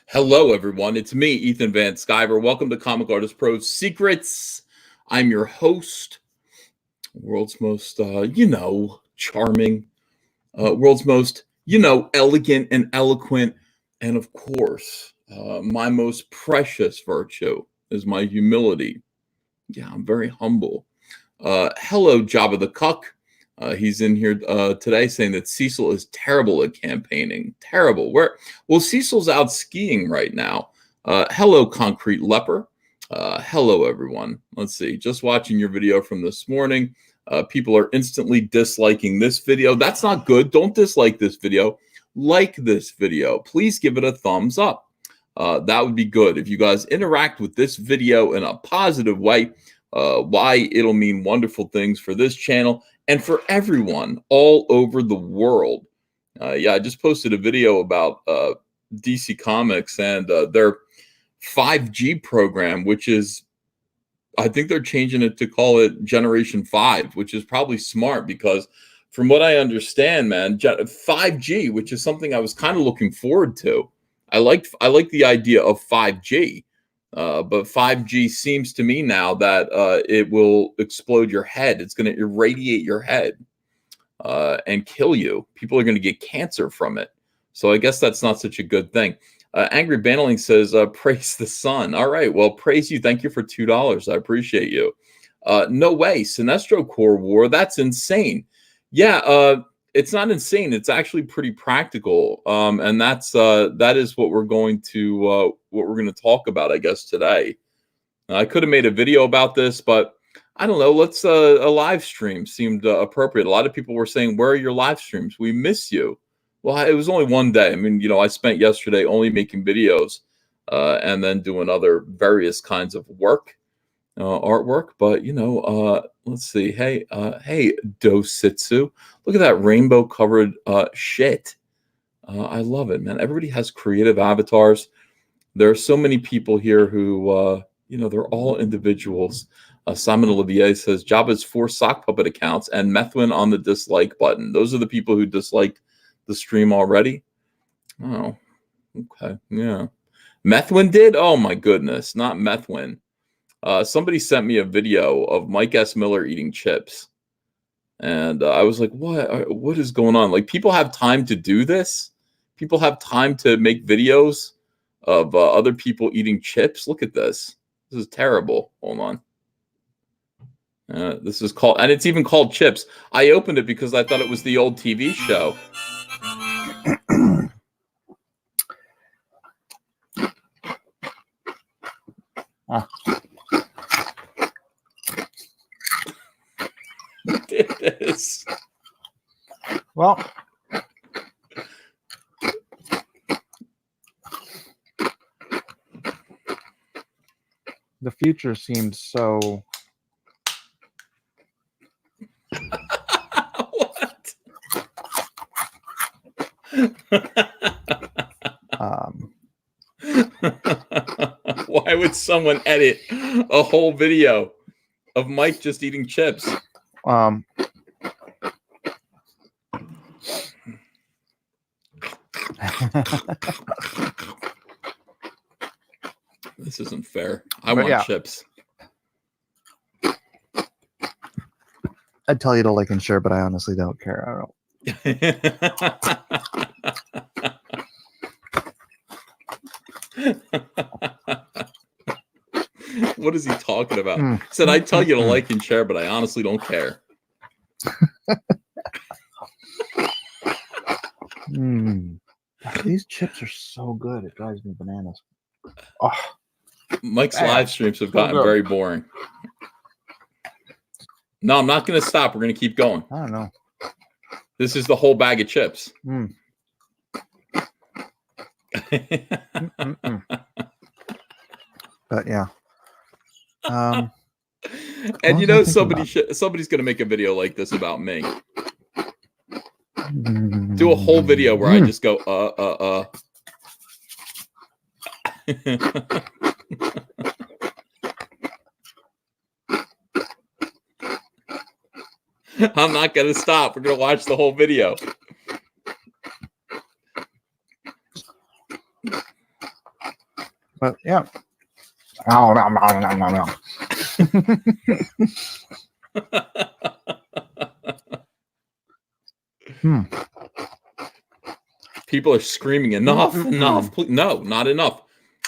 Hello, everyone. It's me, Ethan Van Sciver. Welcome to Comic Artist Pro's Secrets. I'm your host, world's most, charming, world's most, elegant and eloquent. And of course, my most precious virtue is my humility. Yeah, I'm very humble. Hello, Jabba the Cuck. He's in here today saying that Cecil is terrible at campaigning. Terrible. Well, Cecil's out skiing right now. Hello, Concrete Leper. Hello, everyone. Let's see. Just watching your video from this morning. People are instantly disliking this video. That's not good. Don't dislike this video. Like this video. Please give it a thumbs up. That would be good. If you guys interact with this video in a positive way, why it'll mean wonderful things for this channel and for everyone all over the world. I just posted a video about DC Comics and their 5G program, which is, I think they're changing it to call it Generation 5, which is probably smart because from what I understand, man, 5G, which is something I was kind of looking forward to. I like the idea of 5G. But 5G seems to me now that it will explode your head. It's going to irradiate your head and kill you. People are going to get cancer from it. So I guess that's not such a good thing. Angry Bannerling says, praise the sun. All right. Well, praise you. Thank you for $2. I appreciate you. No way. Sinestro Corps War. That's insane. Yeah. It's not insane. It's actually pretty practical, and that is what we're going to talk about, I guess, today. I could have made a video about this, but I don't know. Let's a live stream seemed appropriate. A lot of people were saying, "Where are your live streams? We miss you." Well, it was only one day. I mean, I spent yesterday only making videos and then doing other various kinds of work. Artwork, but let's see. Hey, Dositsu, look at that rainbow covered shit. I love it, man. Everybody has creative avatars. There are so many people here who they're all individuals. Simon Olivier says Jabba's 4 sock puppet accounts and Methwin on the dislike button. Those are the people who disliked the stream already. Oh, okay, yeah. Methwin did. Oh my goodness, not Methwin. Somebody sent me a video of Mike S. Miller eating chips. And I was like, what is going on? Like, people have time to do this? People have time to make videos of other people eating chips? Look at this. This is terrible. Hold on. This is called, and it's even called Chips. I opened it because I thought it was the old TV show. It is. Well, the future seems so. What? Why would someone edit a whole video of Mike just eating chips? This isn't fair. I want chips. I'd tell you to like and share, but I honestly don't care. I don't. What is he talking about? Said I'd tell you to like and share, but I honestly don't care. These chips are so good. It drives me bananas. Oh, Mike's live streams have gotten very boring. No, I'm not going to stop. We're going to keep going. I don't know. This is the whole bag of chips. But yeah. And you know, somebody's going to make a video like this about me. Do a whole video where I just go, I'm not going to stop. We're going to watch the whole video. But yeah. People are screaming, enough, enough. Please. No, not enough.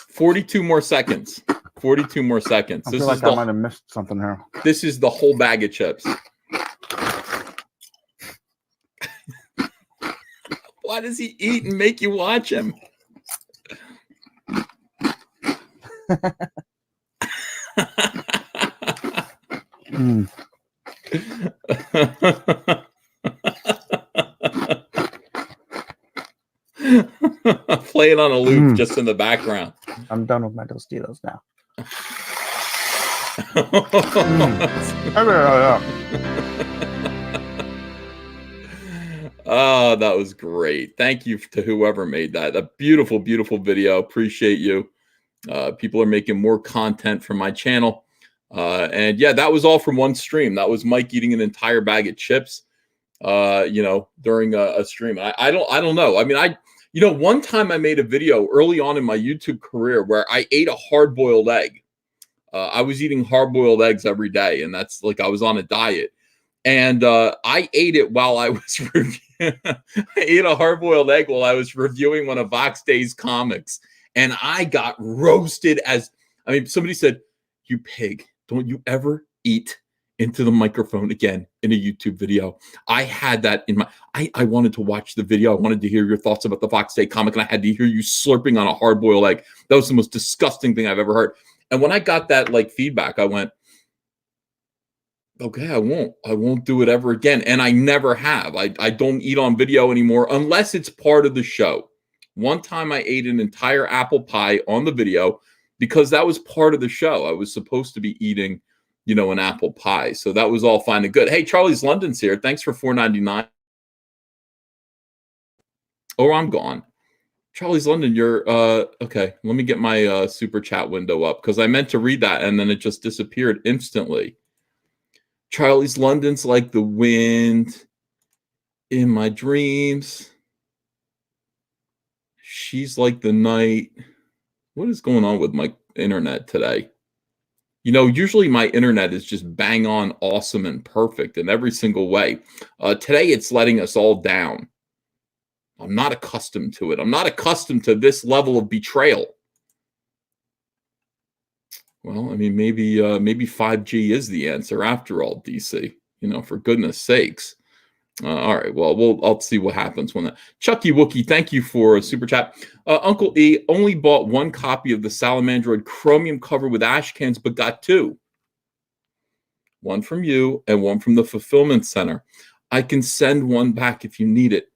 42 more seconds. 42 more seconds. I feel like I might have missed something here. This is the whole bag of chips. Why does he eat and make you watch him? Play it on a loop just in the background. I'm done with my Tostitos now. Oh, that was great. Thank you to whoever made that. A beautiful, beautiful video. Appreciate you. People are making more content from my channel. And yeah, that was all from one stream. That was Mike eating an entire bag of chips, during a stream. I don't know. I mean, one time I made a video early on in my YouTube career where I ate a hard-boiled egg. I was eating hard-boiled eggs every day, and that's like I was on a diet. And I ate it while I was I ate a hard-boiled egg while I was reviewing one of Vox Day's comics. And I got roasted somebody said, "You pig, don't you ever eat into the microphone again in a YouTube video." I had that in my, I wanted to watch the video. I wanted to hear your thoughts about the Vox Day comic, and I had to hear you slurping on a hard-boiled egg. That was the most disgusting thing I've ever heard. And when I got that feedback, I went, okay, I won't do it ever again. And I never have. I don't eat on video anymore unless it's part of the show. One time I ate an entire apple pie on the video because that was part of the show. I was supposed to be eating, an apple pie. So that was all fine and good. Hey, Charlie's London's here. Thanks for $4.99. Oh, I'm gone. Charlie's London, you're okay. Let me get my super chat window up because I meant to read that and then it just disappeared instantly. Charlie's London's like the wind in my dreams. She's like the night. What is going on with my internet today? Usually my internet is just bang on awesome and perfect in every single way. Today it's letting us all down. I'm not accustomed to it. I'm not accustomed to this level of betrayal. Well, I mean, maybe 5G is the answer after all, DC. For goodness sakes. All right, well, I'll see what happens when that. Chucky Wookie, thank you for a super chat. Uncle E only bought one copy of the Salamandroid Chromium cover with ash cans, but got two. One from you and one from the Fulfillment Center. I can send one back if you need it.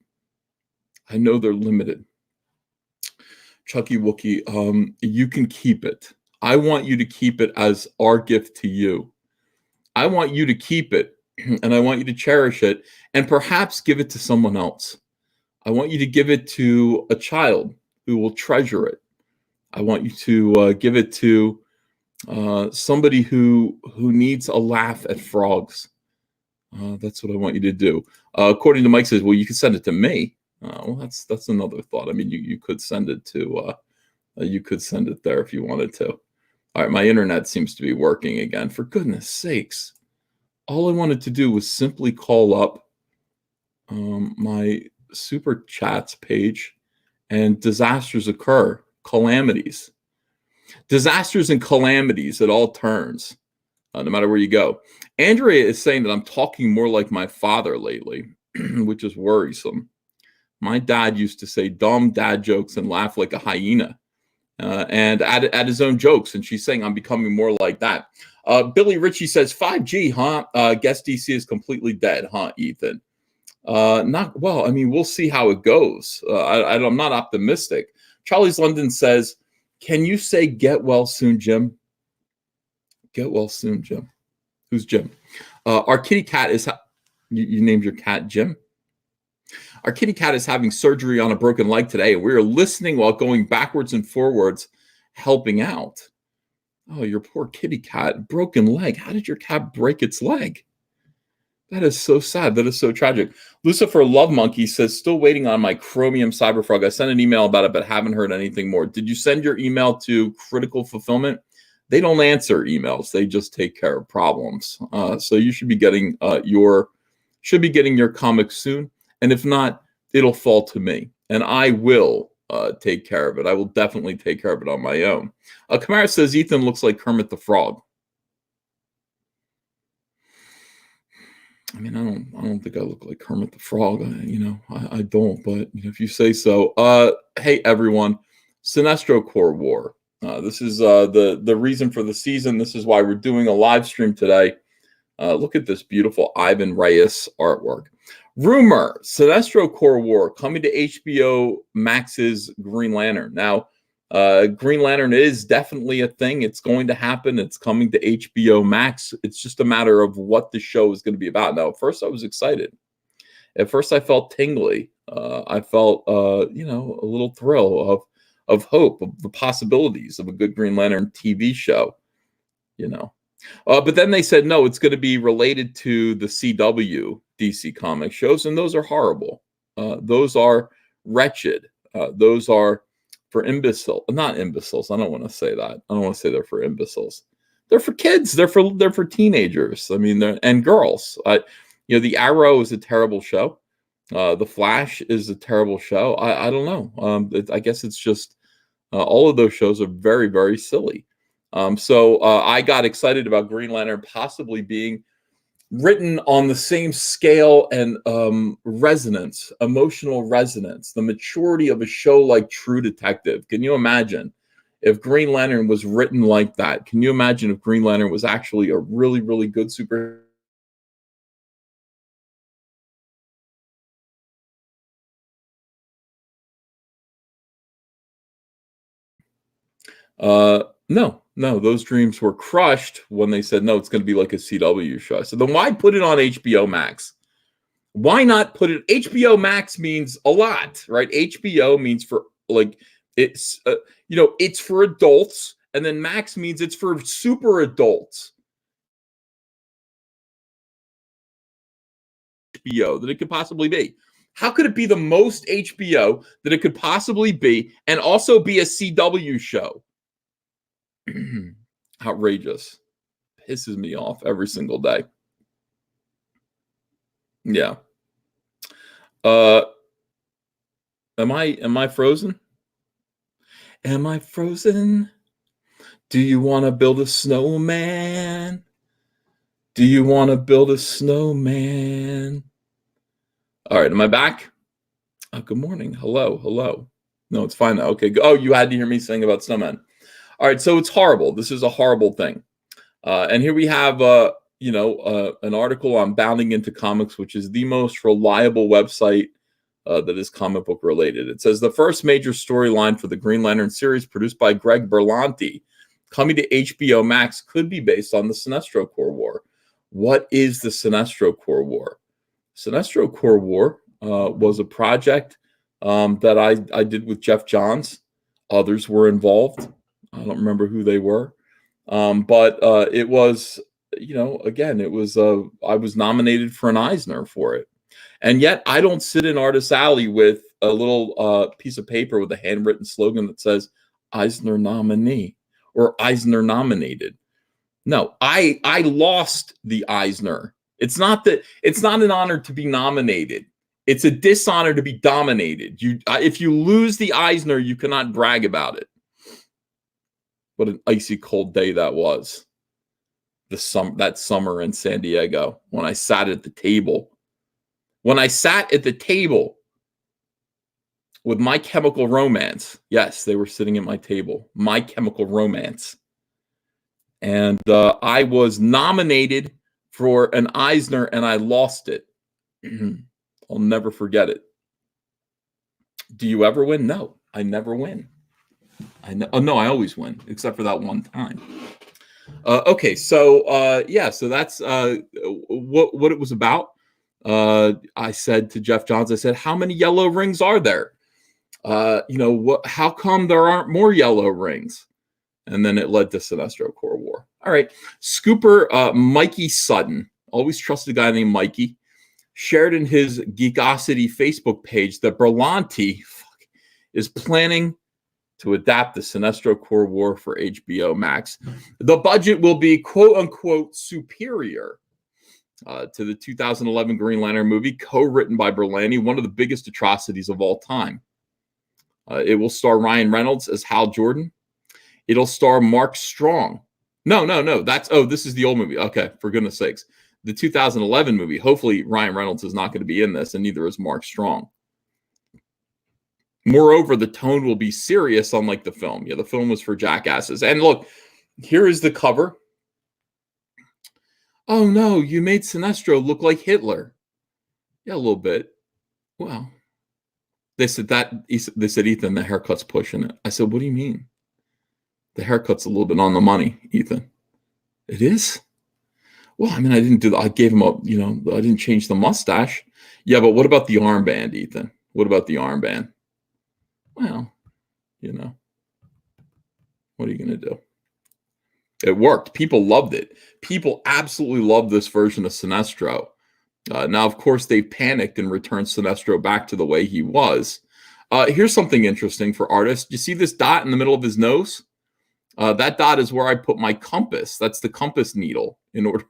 I know they're limited. Chucky Wookie, you can keep it. I want you to keep it as our gift to you. I want you to keep it. And I want you to cherish it and perhaps give it to someone else. I want you to give it to a child who will treasure it. I want you to give it to somebody who needs a laugh at frogs. That's what I want you to do. According to Mike says, well, you can send it to me. Well, that's another thought. I mean, you could send it to you could send it there if you wanted to. All right, my internet seems to be working again. For goodness sakes. All I wanted to do was simply call up my super chats page and disasters occur, calamities. Disasters and calamities at all turns, no matter where you go. Andrea is saying that I'm talking more like my father lately, which is worrisome. My dad used to say dumb dad jokes and laugh like a hyena and at his own jokes. And she's saying I'm becoming more like that. Billy Ritchie says 5G, huh? Guess DC is completely dead, huh, Ethan? Not well. I mean, we'll see how it goes. I'm not optimistic. Charlie's London says, "Can you say get well soon, Jim? Get well soon, Jim. Who's Jim? Our kitty cat is. You named your cat Jim. Our kitty cat is having surgery on a broken leg today. We are listening while going backwards and forwards, helping out." Oh, your poor kitty cat, broken leg. How did your cat break its leg? That is so sad. That is so tragic. Lucifer Love Monkey says, still waiting on my Chromium Cyberfrog. I sent an email about it, but haven't heard anything more. Did you send your email to Critical Fulfillment? They don't answer emails. They just take care of problems. So you should be getting your comics soon. And if not, it'll fall to me. And I will take care of it. I will definitely take care of it on my own. Kamara says, Ethan looks like Kermit the Frog. I mean, I don't think I look like Kermit the Frog. I don't, but if you say so. Hey everyone, Sinestro Corps War. This is the reason for the season. This is why we're doing a live stream today. Look at this beautiful Ivan Reyes artwork. Rumor: Sinestro Corps War coming to HBO Max's Green Lantern. Now, Green Lantern is definitely a thing. It's going to happen. It's coming to HBO Max. It's just a matter of what the show is going to be about. Now, at first I was excited. At first I felt tingly. I felt, a little thrill of hope, of the possibilities of a good Green Lantern TV show, But then they said, no, it's going to be related to the CW DC Comics shows, and those are horrible. Those are wretched. Those are for not imbeciles. I don't want to say that. I don't want to say they're for imbeciles. They're for kids. They're for teenagers. I mean, and girls. The Arrow is a terrible show. The Flash is a terrible show. I don't know. I guess it's just all of those shows are very, very silly. So I got excited about Green Lantern possibly being written on the same scale and resonance, emotional resonance, the maturity of a show like True Detective. Can you imagine if Green Lantern was written like that? Can you imagine if Green Lantern was actually a really, really good super? No, those dreams were crushed when they said, no, it's going to be like a CW show. So then why put it on HBO Max? Why not put it? HBO Max means a lot, right? HBO means for it's, it's for adults. And then Max means it's for super adults. HBO that it could possibly be. How could it be the most HBO that it could possibly be and also be a CW show? Outrageous. Pisses me off every single day. Yeah. Am I frozen? Am I frozen? Do you want to build a snowman? Do you want to build a snowman? All right, am I back? Oh, good morning. Hello. No, it's fine now. Okay. Oh, you had to hear me saying about snowman. All right, so it's horrible. This is a horrible thing. And here we have, an article on Bounding Into Comics, which is the most reliable website that is comic book related. It says the first major storyline for the Green Lantern series produced by Greg Berlanti coming to HBO Max could be based on the Sinestro Corps War. What is the Sinestro Corps War? Sinestro Corps War was a project that I did with Jeff Johns. Others were involved. I don't remember who they were. But it was, again, it was, I was nominated for an Eisner for it. And yet I don't sit in Artist Alley with a little piece of paper with a handwritten slogan that says Eisner nominee or Eisner nominated. No, I lost the Eisner. It's not an honor to be nominated. It's a dishonor to be dominated. If you lose the Eisner, you cannot brag about it. What an icy cold day that was. That summer in San Diego when I sat at the table. When I sat at the table with My Chemical Romance. Yes, they were sitting at my table. My Chemical Romance. And I was nominated for an Eisner and I lost it. I'll never forget it. Do you ever win? No, I never win. No, I always win, except for that one time. Okay, so so that's what it was about. I said to Jeff Johns, I said, how many yellow rings are there? How come there aren't more yellow rings? And then it led to Sinestro Corps War. All right, Scooper Mikey Sutton. always trusted a guy named Mikey, shared in his Geekosity Facebook page that Berlanti is planning to adapt the Sinestro Corps War for HBO Max. The budget will be quote unquote superior to the 2011 Green Lantern movie, co-written by Berlanti, one of the biggest atrocities of all time. It will star Ryan Reynolds as Hal Jordan. It'll star Mark Strong. No. This is the old movie. Okay, for goodness sakes. The 2011 movie. Hopefully Ryan Reynolds is not going to be in this, and neither is Mark Strong. Moreover, the tone will be serious, unlike the film. Yeah, the film was for jackasses. And look, here is the cover. Oh no, you made Sinestro look like Hitler. Yeah, a little bit. Well, they said, Ethan, the haircut's pushing it. I said, what do you mean? The haircut's a little bit on the money, Ethan. It is? Well, I mean, I didn't do that. I gave him I didn't change the mustache. Yeah, but what about the armband, Ethan? What about the armband? Well, what are you going to do? It worked. People loved it. People absolutely loved this version of Sinestro. Now, of course, they panicked and returned Sinestro back to the way he was. Here's something interesting for artists. You see this dot in the middle of his nose? That dot is where I put my compass. That's the compass needle in order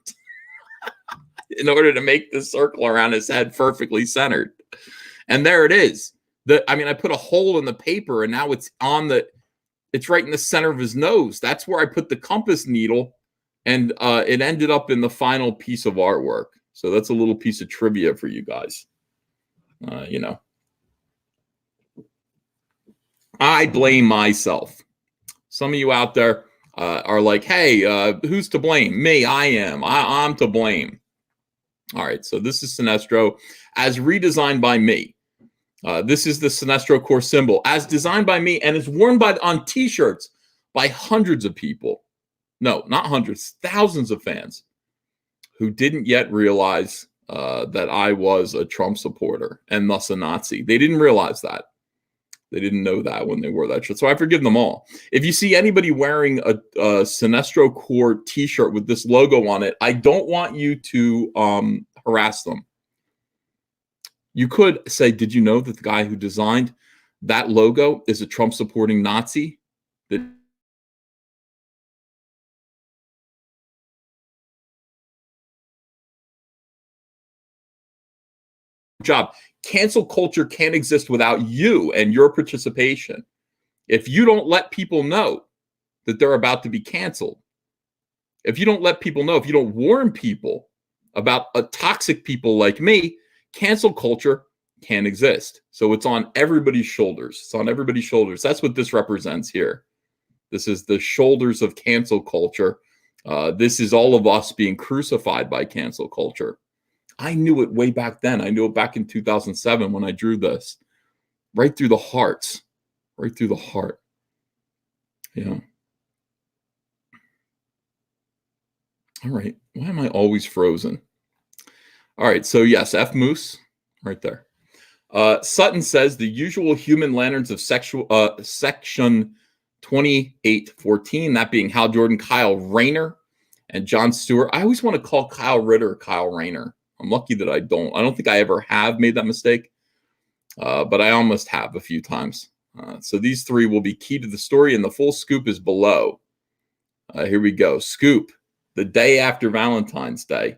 to make the circle around his head perfectly centered. And there it is. I put a hole in the paper, and now it's right in the center of his nose. That's where I put the compass needle, and it ended up in the final piece of artwork. So that's a little piece of trivia for you guys. I blame myself. Some of you out there are like, hey, who's to blame? Me, I am. I'm to blame. All right, so this is Sinestro as redesigned by me. This is the Sinestro Corps symbol as designed by me and is worn on T-shirts by hundreds of people. No, not hundreds, thousands of fans who didn't yet realize that I was a Trump supporter and thus a Nazi. They didn't realize that. They didn't know that when they wore that shirt. So I forgive them all. If you see anybody wearing a Sinestro Corps T-shirt with this logo on it, I don't want you to harass them. You could say, did you know that the guy who designed that logo is a Trump-supporting Nazi? Job. Cancel culture can't exist without you and your participation. If you don't let people know that they're about to be canceled, if you don't let people know, if you don't warn people about toxic people like me, cancel culture can't exist. So it's on everybody's shoulders. It's on everybody's shoulders. That's what this represents here. This is the shoulders of cancel culture. This is all of us being crucified by cancel culture. I knew it way back then. I knew it back in 2007 when I drew this. Right through the hearts. Right through the heart. Yeah. All right. Why am I always frozen? All right. So yes, F Moose. Right there. Sutton says the usual human lanterns of section 2814, that being Hal Jordan, Kyle Rayner, and John Stewart. I always want to call Kyle Ritter Kyle Rayner. I'm lucky that I don't. I don't think I ever have made that mistake, but I almost have a few times. So these three will be key to the story, and the full scoop is below. Here we go. Scoop. The day after Valentine's Day.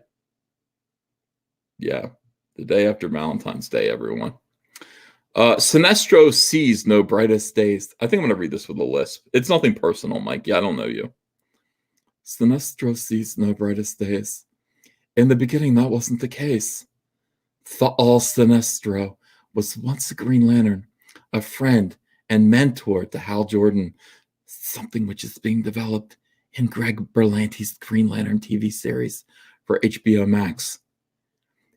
Yeah, the day after Valentine's Day, everyone. Sinestro sees no brightest days. I think I'm going to read this with a lisp. It's nothing personal, Mike. Yeah, I don't know you. Sinestro sees no brightest days. In the beginning, that wasn't the case. All Sinestro was once a Green Lantern, a friend and mentor to Hal Jordan, something which is being developed in Greg Berlanti's Green Lantern TV series for HBO Max.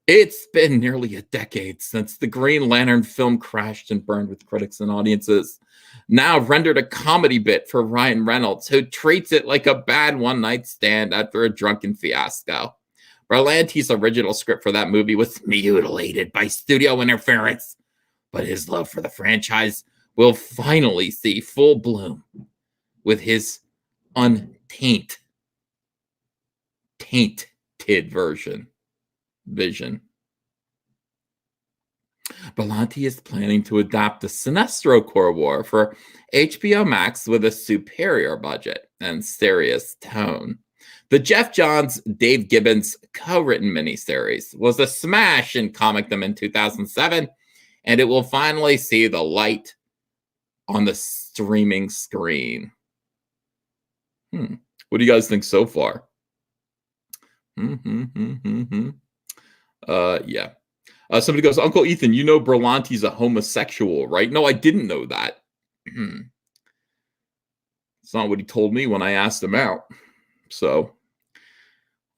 It's been nearly a decade since the Green Lantern film crashed and burned with critics and audiences, now rendered a comedy bit for Ryan Reynolds, who treats it like a bad one-night stand after a drunken fiasco. Berlanti's original script for that movie was mutilated by studio interference, but his love for the franchise will finally see full bloom with his tainted version. vision. Berlanti is planning to adapt the Sinestro Corps War for HBO Max with a superior budget and serious tone. The Jeff Johns, Dave Gibbons co-written miniseries was a smash in comicdom in 2007, and it will finally see the light on the streaming screen. What do you guys think so far? Yeah. Somebody goes, Uncle Ethan, you know Berlanti's a homosexual, right? No, I didn't know that. It's not what he told me when I asked him out. So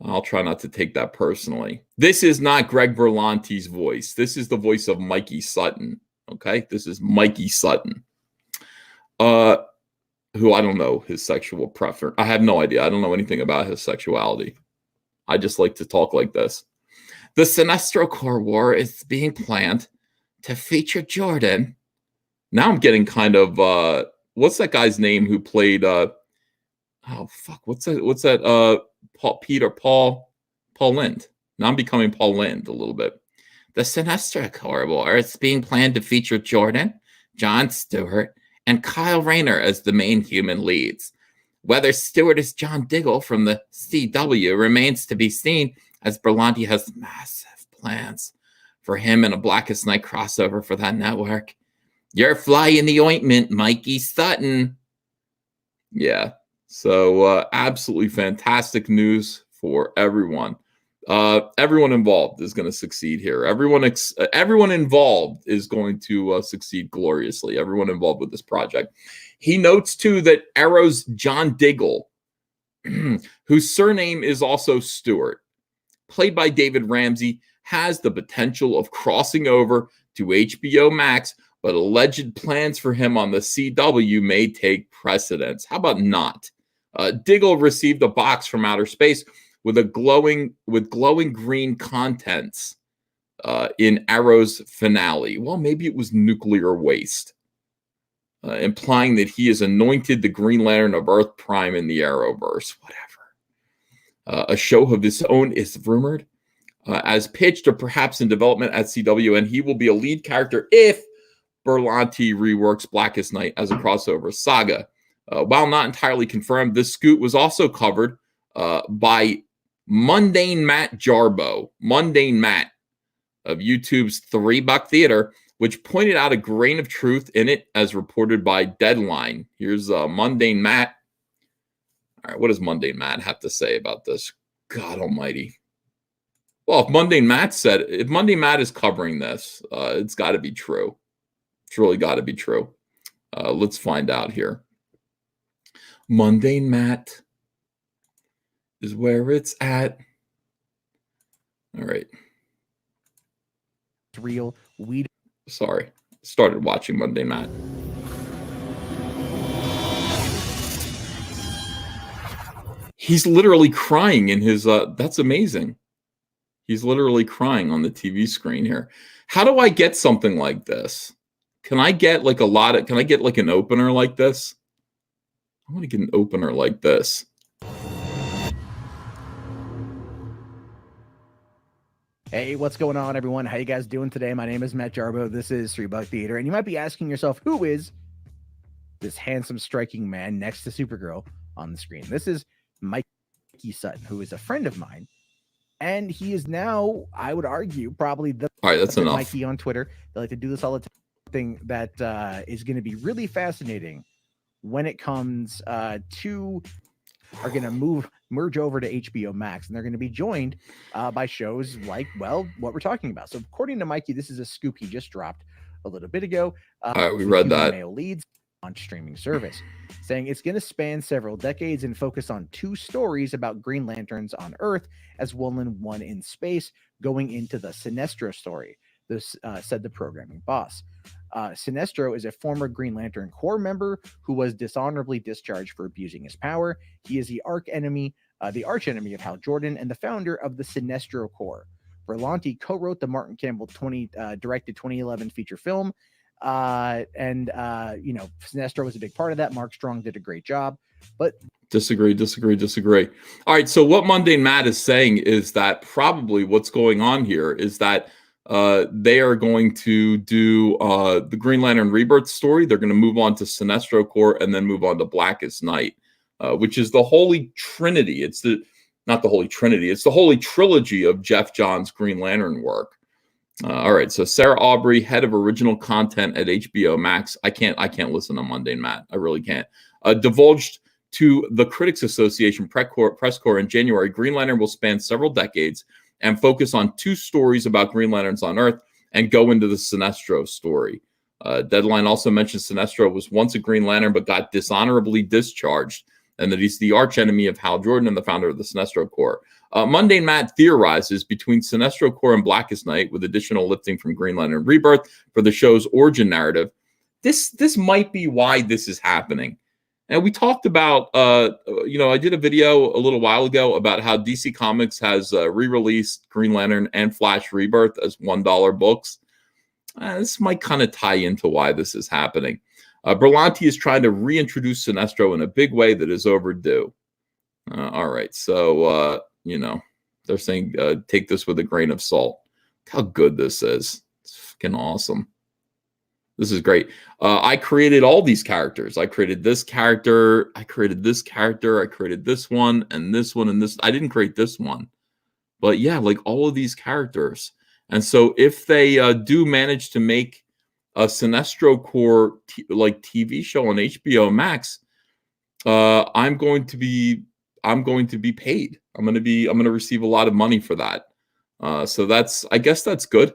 I'll try not to take that personally. This is not Greg Berlanti's voice. This is the voice of Mikey Sutton. Okay? This is Mikey Sutton. Who I don't know his sexual preference. I have no idea. I don't know anything about his sexuality. I just like to talk like this. The Sinestro Corps War is being planned to feature Jordan. Now I'm getting kind of what's that guy's name who played what's that Paul Lind. Now I'm becoming Paul Lind a little bit. The Sinestro Corps War is being planned to feature Jordan, Jon Stewart, and Kyle Rayner as the main human leads. Whether Stewart is John Diggle from the CW remains to be seen, as Berlanti has massive plans for him and a Blackest Night crossover for that network. You're fly in the ointment, Mikey Sutton. Yeah, so absolutely fantastic news for everyone. Everyone involved is going to succeed here. Everyone involved is going to succeed gloriously. Everyone involved with this project. He notes, too, that Arrow's John Diggle, whose surname is also Stewart, played by David Ramsey, has the potential of crossing over to HBO Max, but alleged plans for him on the CW may take precedence. How about not? Diggle received a box from outer space with glowing green contents in Arrow's finale. Well, maybe it was nuclear waste, implying that he is anointed the Green Lantern of Earth Prime in the Arrowverse. Whatever. A show of his own is rumored, as pitched or perhaps in development at CW, and he will be a lead character if Berlanti reworks Blackest Night as a crossover saga. While not entirely confirmed, this scoop was also covered by Mundane Matt Jarbo, Mundane Matt of YouTube's $3 Theater, which pointed out a grain of truth in it as reported by Deadline. Here's Mundane Matt. All right, what does Mundane Matt have to say about this? God almighty. Well, if Mundane Matt is covering this, it's got to be true. It's really got to be true. Let's find out here. Mundane Matt is where it's at. All right. It's real. Sorry. Started watching Mundane Matt. He's literally crying in his that's amazing. He's literally crying on the TV screen here. How do I get something like this? Can I get like can I get like an opener like this? I want to get an opener like this. Hey, what's going on, everyone? How you guys doing today? My name is Matt Jarbo. This is $3 Theater, and you might be asking yourself, who is this handsome, striking man next to Supergirl on the screen? This is Mikey Sutton, who is a friend of mine, and he is now, I would argue, probably the all right. That's enough. Mikey on Twitter. They like to do this all the time. Thing that is going to be really fascinating when it comes to are going to merge over to HBO Max, and they're going to be joined by shows like, well, what we're talking about. So according to Mikey, this is a scoop he just dropped a little bit ago. All right, we read that. Male leads on streaming service, saying it's going to span several decades and focus on 2 stories about Green Lanterns on Earth, as well as one in space, going into the Sinestro story. This said the programming boss. Sinestro is a former Green Lantern Corps member who was dishonorably discharged for abusing his power. He is the arch enemy of Hal Jordan and the founder of the Sinestro Corps. Berlanti co-wrote the Martin Campbell directed 2011 feature film You know, Sinestro was a big part of that. Mark Strong did a great job, but Disagree. All right. So what Mundane Matt is saying is that probably what's going on here is that they are going to do the Green Lantern Rebirth story. They're going to move on to Sinestro Corps and then move on to Blackest Night, which is the Holy Trinity. It's not the Holy Trinity. It's the Holy Trilogy of Jeff Johns' Green Lantern work. All right. So Sarah Aubrey, head of original content at HBO Max. I can't listen to Mundane Matt. I really can't. Divulged to the Critics Association press corps in January, Green Lantern will span several decades and focus on 2 stories about Green Lanterns on Earth and go into the Sinestro story. Deadline also mentioned Sinestro was once a Green Lantern but got dishonorably discharged, and that he's the archenemy of Hal Jordan and the founder of the Sinestro Corps. Mundane Matt theorizes between Sinestro Corps and Blackest Night, with additional lifting from Green Lantern Rebirth for the show's origin narrative. This might be why this is happening. And we talked about, I did a video a little while ago about how DC Comics has re-released Green Lantern and Flash Rebirth as $1 books. This might kind of tie into why this is happening. Berlanti is trying to reintroduce Sinestro in a big way that is overdue. All right, so, they're saying take this with a grain of salt. Look how good this is. It's fucking awesome. This is great. I created all these characters. I created this character. I created this character. I created this one and this one and this. I didn't create this one. But yeah, like all of these characters. And so if they do manage to make a Sinestro Corps TV show on HBO Max, I'm going to be paid. I'm going to receive a lot of money for that. So I guess that's good.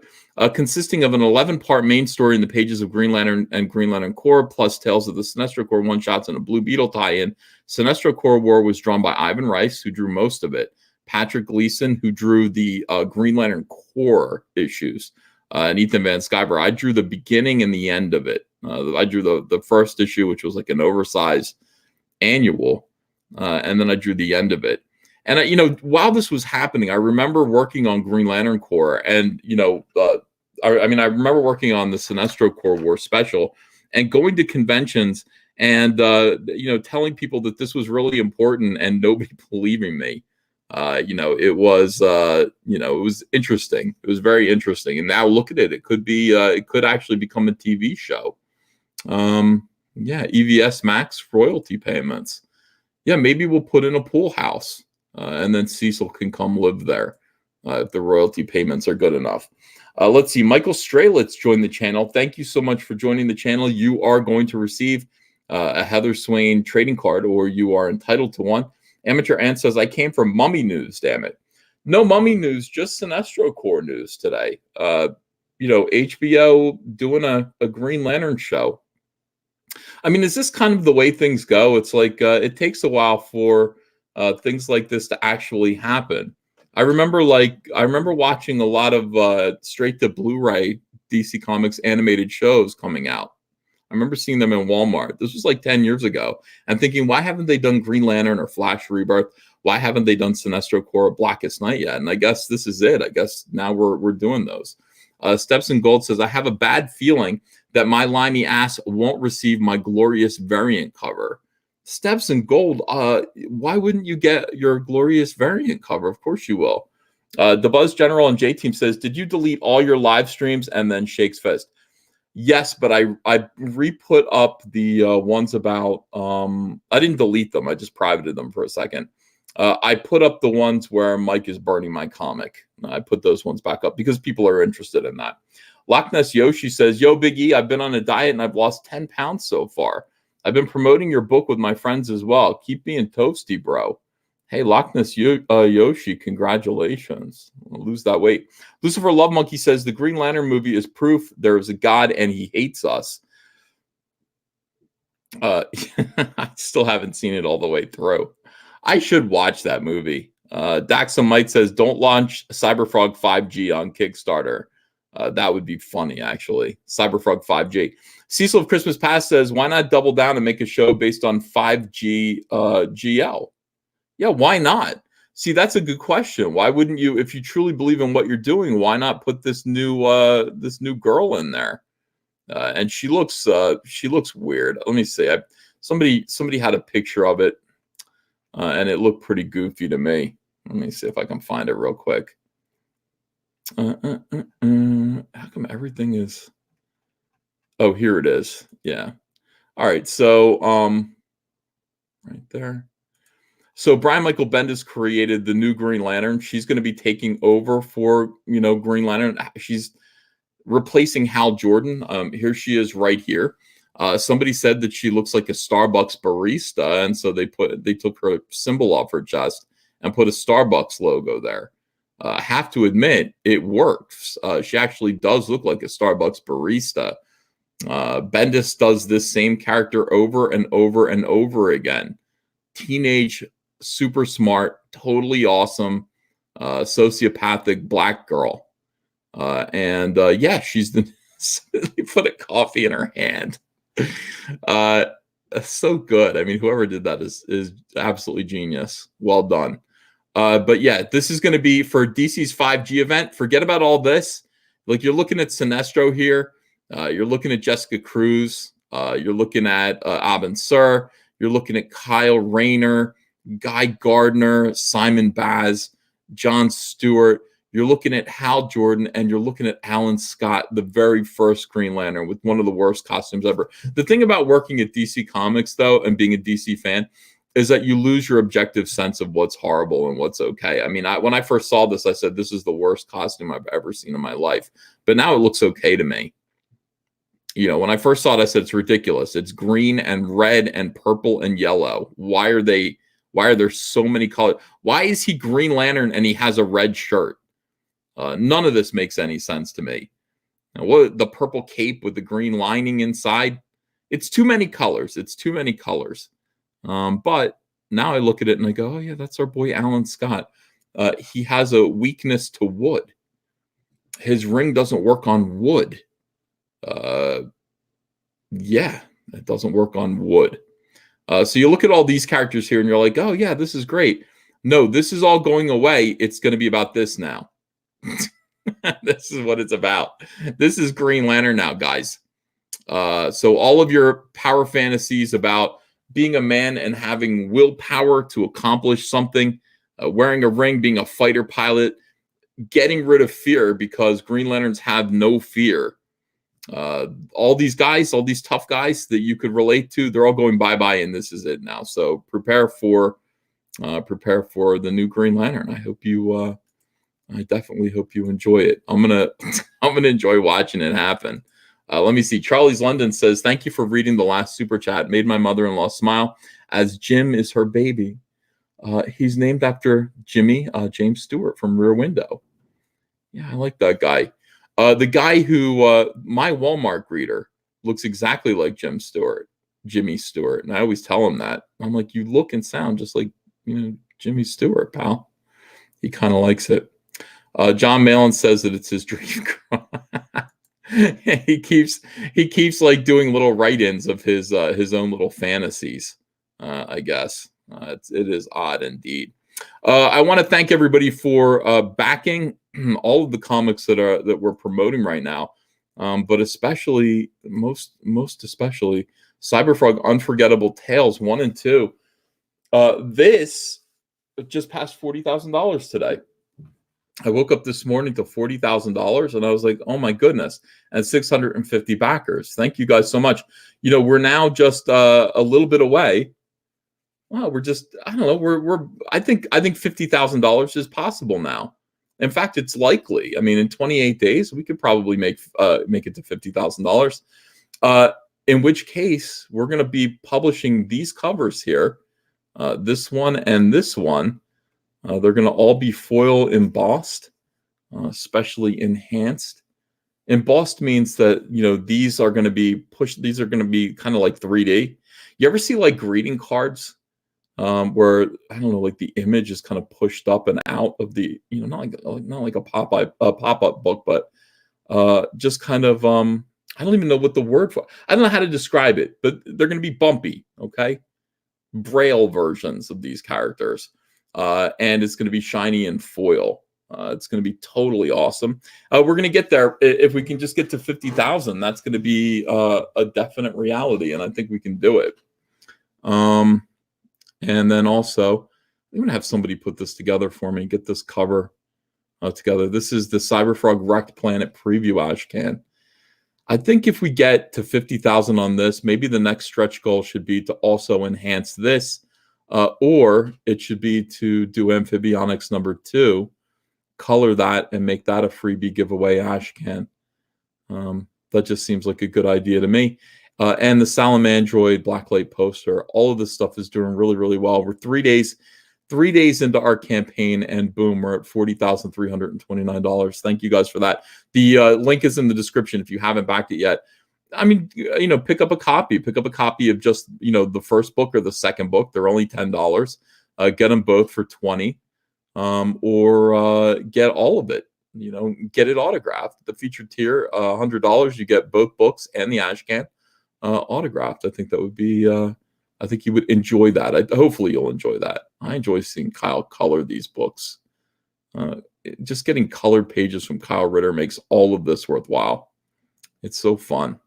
Consisting of an 11-part main story in the pages of Green Lantern and Green Lantern Corps, plus tales of the Sinestro Corps one-shots and a Blue Beetle tie-in. Sinestro Corps War was drawn by Ivan Rice, who drew most of it. Patrick Gleason, who drew the Green Lantern Corps issues. And Ethan Van Sciver. I drew the beginning and the end of it. I drew the first issue, which was like an oversized annual. And then I drew the end of it. And, while this was happening, I remember working on Green Lantern Corps and, I remember working on the Sinestro Corps War special and going to conventions and, telling people that this was really important and nobody believing me. It was interesting. It was very interesting. And now look at it. It could actually become a TV show. EVS Max royalty payments. Yeah, maybe we'll put in a pool house. And then Cecil can come live there if the royalty payments are good enough. Let's see. Michael Strelitz joined the channel. Thank you so much for joining the channel. You are going to receive a Heather Swain trading card, or you are entitled to one. Amateur Ant says, I came from Mummy News, damn it. No Mummy News, just Sinestro Corps news today. HBO doing a Green Lantern show. I mean, is this kind of the way things go? It's like it takes a while for things like this to actually happen. I remember watching a lot of straight to Blu-ray DC Comics animated shows coming out. I remember seeing them in Walmart. This was like 10 years ago. And thinking, why haven't they done Green Lantern or Flash Rebirth? Why haven't they done Sinestro Corps or Blackest Night yet? And I guess this is it. I guess now we're doing those. Steps in Gold says, I have a bad feeling that my limey ass won't receive my glorious variant cover. Steps in Gold, why wouldn't you get your glorious variant cover? Of course you will. The Buzz General and J-Team says, did you delete all your live streams? And then shakes fist. Yes, but I re-put up the ones about, I didn't delete them. I just privated them for a second. I put up the ones where Mike is burning my comic. I put those ones back up because people are interested in that. Loch Ness Yoshi says, yo, Big E, I've been on a diet and I've lost 10 pounds so far. I've been promoting your book with my friends as well. Keep being toasty, bro. Hey, Loch Ness Yoshi, congratulations. I'll lose that weight. Lucifer Love Monkey says, the Green Lantern movie is proof there is a God and he hates us. I still haven't seen it all the way through. I should watch that movie. Daxamite says, don't launch Cyberfrog 5G on Kickstarter. That would be funny, actually. Cyberfrog 5G. Cecil of Christmas Past says, why not double down and make a show based on 5G GL? Yeah, why not? See, that's a good question. Why wouldn't you, if you truly believe in what you're doing, why not put this new girl in there? and she looks weird. Let me see. Somebody had a picture of it, and it looked pretty goofy to me. Let me see if I can find it real quick. How come everything is? Oh, here it is. Yeah. All right. So, right there. So Brian Michael Bendis created the new Green Lantern. She's going to be taking over for, Green Lantern. She's replacing Hal Jordan. Here she is right here. Somebody said that she looks like a Starbucks barista, and so they took her symbol off her chest and put a Starbucks logo there. I have to admit, it works. She actually does look like a Starbucks barista. Bendis does this same character over and over and over again. Teenage, super smart, totally awesome, sociopathic black girl. Yeah, she's they put a coffee in her hand. So good. I mean, whoever did that is absolutely genius. Well done. But yeah, this is going to be for DC's 5G event. Forget about all this. Like, you're looking at Sinestro here. You're looking at Jessica Cruz. You're looking at Abin Sur. You're looking at Kyle Rayner, Guy Gardner, Simon Baz, John Stewart. You're looking at Hal Jordan, and you're looking at Alan Scott, the very first Green Lantern, with one of the worst costumes ever. The thing about working at DC Comics, though, and being a DC fan, is that you lose your objective sense of what's horrible and what's okay. I mean, when I first saw this, I said, this is the worst costume I've ever seen in my life. But now it looks okay to me. When I first saw it, I said, it's ridiculous. It's green and red and purple and yellow. Why are there so many colors? Why is he Green Lantern and he has a red shirt? None of this makes any sense to me. Now, what the purple cape with the green lining inside? It's too many colors. It's too many colors. But now I look at it and I go, oh yeah, that's our boy Alan Scott. He has a weakness to wood. His ring doesn't work on wood. Yeah, it doesn't work on wood. So you look at all these characters here and you're like, oh yeah, this is great. No, this is all going away. It's going to be about this now. This is what it's about. This is Green Lantern now, guys. So all of your power fantasies about being a man and having willpower to accomplish something, wearing a ring, being a fighter pilot, getting rid of fear, because Green Lanterns have no fear. All these guys, all these tough guys that you could relate to, they're all going bye-bye, and this is it now. So prepare for the new Green Lantern. I definitely hope you enjoy it. I'm gonna enjoy watching it happen. Let me see. Charlie's London says, thank you for reading the last super chat. Made my mother-in-law smile, as Jim is her baby. He's named after Jimmy, James Stewart from Rear Window. Yeah, I like that guy. The guy who, my Walmart greeter looks exactly like Jimmy Stewart. And I always tell him that. I'm like, you look and sound just like, Jimmy Stewart, pal. He kind of likes it. John Malin says that it's his dream. He keeps like doing little write-ins of his own little fantasies. I guess it is odd indeed. I want to thank everybody for backing all of the comics that we're promoting right now, but especially most especially Cyberfrog Unforgettable Tales 1 and 2. This just passed $40,000 today. I woke up this morning to $40,000 and I was like, oh my goodness, and 650 backers. Thank you guys so much. We're now just a little bit away. Wow, we're just, I don't know, I think $50,000 is possible now. In fact, it's likely. I mean, in 28 days, we could probably make it to $50,000. In which case, we're going to be publishing these covers here, this one and this one. They're going to all be foil embossed, especially enhanced. Embossed means that, these are going to be pushed. These are going to be kind of like 3D. You ever see like greeting cards where, I don't know, like the image is kind of pushed up and out of the, not like a pop-up book, but just kind of, I don't even know what the word for, I don't know how to describe it, but they're going to be bumpy. Okay. Braille versions of these characters. And it's going to be shiny and foil. It's going to be totally awesome. We're going to get there. If we can just get to 50,000, that's going to be a definite reality, and I think we can do it. And then also, I'm going to have somebody put this together for me, get this cover together. This is the Cyberfrog Wrecked Planet preview ashcan. I think if we get to 50,000 on this, maybe the next stretch goal should be to also enhance this, or it should be to do Amphibionics number 2, color that, and make that a freebie giveaway ashcan. That just seems like a good idea to me. And the Salamandroid Blacklight poster, all of this stuff is doing really, really well. We're 3 days into our campaign, and boom, we're at $40,329. Thank you guys for that. The link is in the description if you haven't backed it yet. I mean, pick up a copy of just, the first book or the second book. They're only $10. Get them both for $20, or get all of it. Get it autographed. The featured tier, $100, you get both books and the ashcan autographed. I think that would be. I think you would enjoy that. Hopefully you'll enjoy that. I enjoy seeing Kyle color these books. Just getting colored pages from Kyle Ritter makes all of this worthwhile. It's so fun.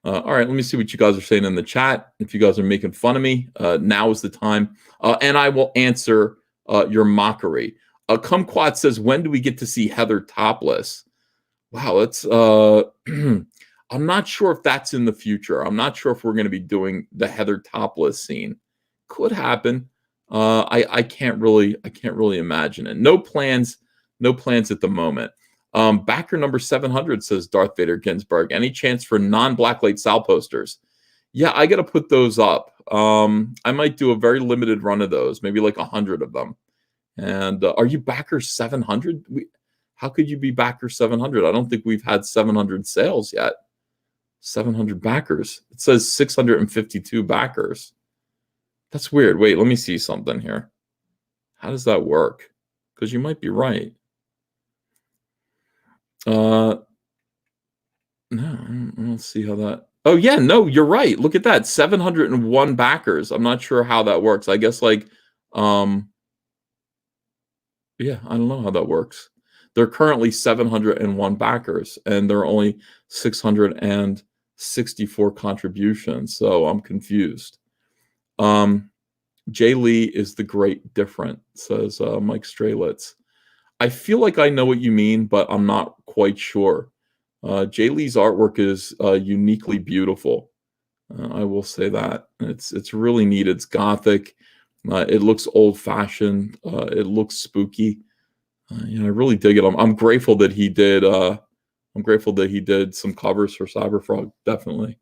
All right, let me see what you guys are saying in the chat. If you guys are making fun of me, now is the time. And I will answer your mockery. Kumquat says, when do we get to see Heather topless? Wow, that's... I'm not sure if that's in the future. I'm not sure if we're going to be doing the Heather topless scene. Could happen. I can't really imagine it. No plans at the moment. Backer number 700 says Darth Vader Ginsburg. Any chance for non-Blacklight Sal posters? Yeah, I got to put those up. I might do a very limited run of those, maybe like 100 of them. And are you backer 700? How could you be backer 700? I don't think we've had 700 sales yet. 700 backers. It says 652 backers. That's weird. Wait, let me see something here. How does that work? Because you might be right. No, I don't see how that. Oh yeah, no, you're right. Look at that. 701 backers. I'm not sure how that works. I guess yeah, I don't know how that works. There are currently 701 backers, and there are only 664 contributions. So I'm confused. Jay Lee is the great different, says Mike Strelitz. I feel like I know what you mean, but I'm not quite sure. Jay Lee's artwork is uniquely beautiful. I will say that. It's really neat. It's gothic. It looks old-fashioned. It looks spooky. I really dig it. I'm grateful that he did. I'm grateful that he did some covers for Cyberfrog. Definitely.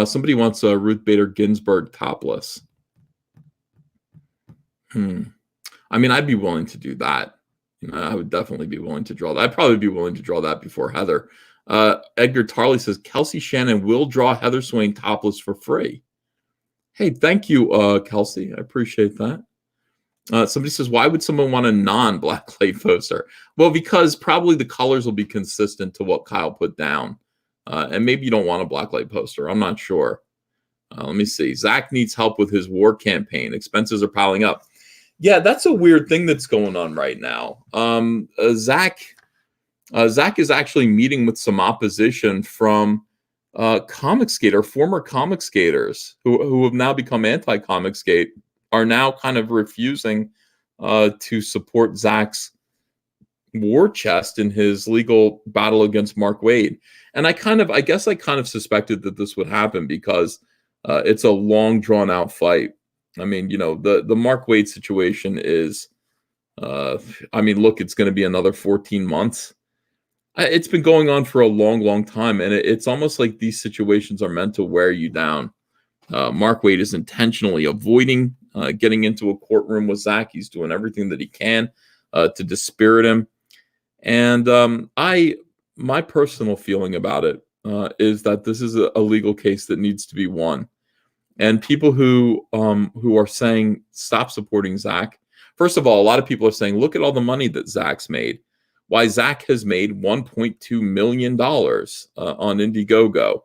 Somebody wants Ruth Bader Ginsburg topless. I mean, I'd be willing to do that. I would definitely be willing to draw that. I'd probably be willing to draw that before Heather. Edgar Tarley says Kelsey Shannon will draw Heather Swain topless for free. Hey, thank you, Kelsey. I appreciate that. Somebody says, why would someone want a non-Blacklight poster? Well, because probably the colors will be consistent to what Kyle put down. And maybe you don't want a Blacklight poster. I'm not sure. Let me see. Zach needs help with his war campaign. Expenses are piling up. Yeah, that's a weird thing that's going on right now. Zach is actually meeting with some opposition from Comicsgate, or former Comicsgaters who have now become anti-Comicsgate, are now kind of refusing to support Zach's war chest in his legal battle against Mark Waid. And I guess I suspected that this would happen because it's a long drawn out fight. I mean, the Mark Waid situation is, look, it's going to be another 14 months. It's been going on for a long, long time. And it's almost like these situations are meant to wear you down. Mark Waid is intentionally avoiding getting into a courtroom with Zach. He's doing everything that he can to dispirit him. And my personal feeling about it is that this is a legal case that needs to be won. And people who are saying stop supporting Zach. First of all, a lot of people are saying, look at all the money that Zach's made. Why Zach has made $1.2 million on Indiegogo.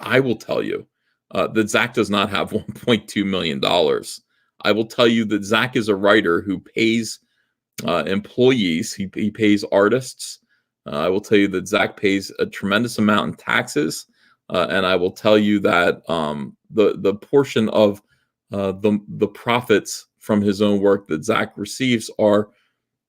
I will tell you that Zach does not have $1.2 million. I will tell you that Zach is a writer who pays employees. He pays artists. I will tell you that Zach pays a tremendous amount in taxes, and I will tell you that the portion of the profits from his own work that Zach receives are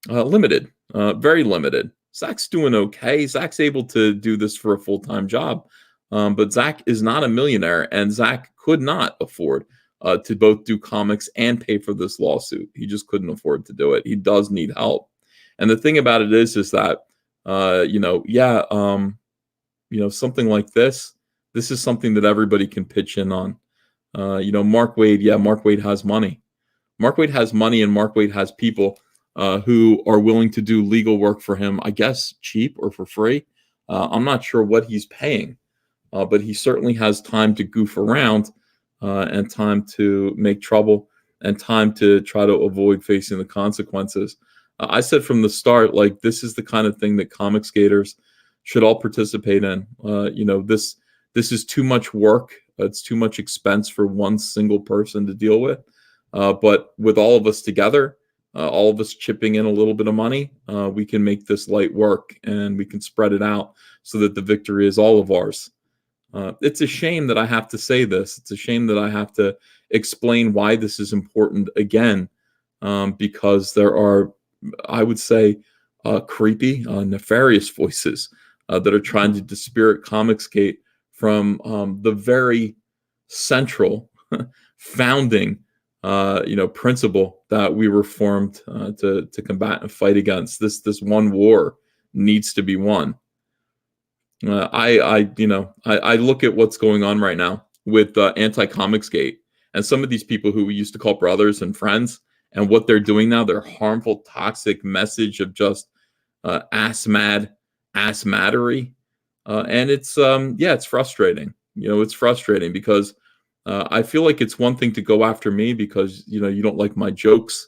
limited, very limited. Zach's doing okay. Zach's able to do this for a full-time job, but Zach is not a millionaire, and Zach could not afford to both do comics and pay for this lawsuit. He just couldn't afford to do it. He does need help. And the thing about it is that, something like this is something that everybody can pitch in on. Mark Waid has money. Mark Waid has money, and Mark Waid has people who are willing to do legal work for him, I guess, cheap or for free. I'm not sure what he's paying, but he certainly has time to goof around and time to make trouble and time to try to avoid facing the consequences. I said from the start, like, this is the kind of thing that Comicsgaters should all participate in. This is too much work. It's too much expense for one single person to deal with. But with all of us together, all of us chipping in a little bit of money, we can make this light work, and we can spread it out so that the victory is all of ours. It's a shame that I have to say this. It's a shame that I have to explain why this is important again, because there are, I would say, creepy, nefarious voices that are trying to dispirit Comicsgate from the very central founding principle that we were formed to combat and fight against. This one war needs to be won. I look at what's going on right now with anti-Comicsgate and some of these people who we used to call brothers and friends, and what they're doing now, their harmful, toxic message of just ass mattery. And it's frustrating. It's frustrating because I feel like it's one thing to go after me because, you don't like my jokes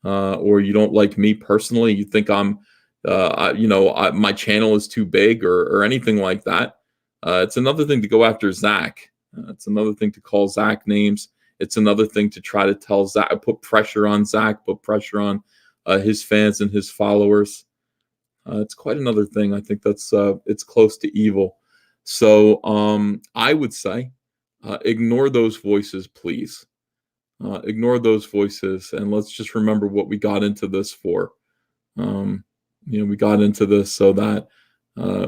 or you don't like me personally. You think I'm, my channel is too big or anything like that. It's another thing to go after Zach. It's another thing to call Zach names. It's another thing to try to tell Zach, put pressure on Zach, put pressure on his fans and his followers. It's quite another thing. I think that's it's close to evil. So I would say ignore those voices, please. Ignore those voices, and let's just remember what we got into this for. We got into this so that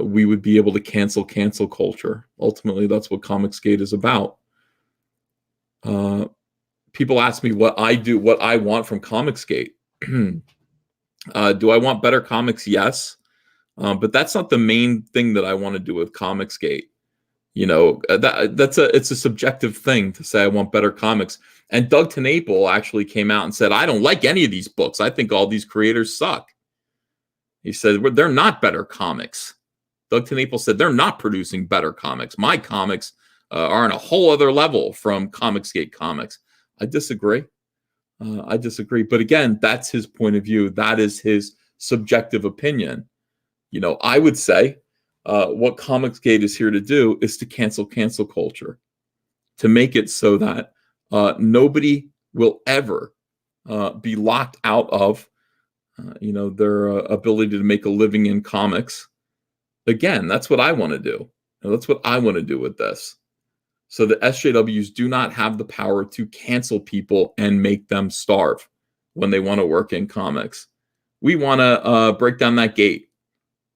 we would be able to cancel culture. Ultimately, that's what Comicsgate is about. People ask me what I want from Comicsgate. Do I want better comics? Yes. But that's not the main thing that I want to do with Comicsgate. It's a subjective thing to say I want better comics. And Doug TenNapel actually came out and said, I don't like any of these books. I think all these creators suck. He said, they're not better comics. Doug TenNapel said, they're not producing better comics. My comics are on a whole other level from Comicsgate comics. I disagree. But again, that's his point of view. That is his subjective opinion. I would say what Comicsgate is here to do is to cancel culture, to make it so that nobody will ever be locked out of their ability to make a living in comics. Again, that's what I want to do. That's what I want to do with this. So the SJWs do not have the power to cancel people and make them starve when they want to work in comics. We want to break down that gate.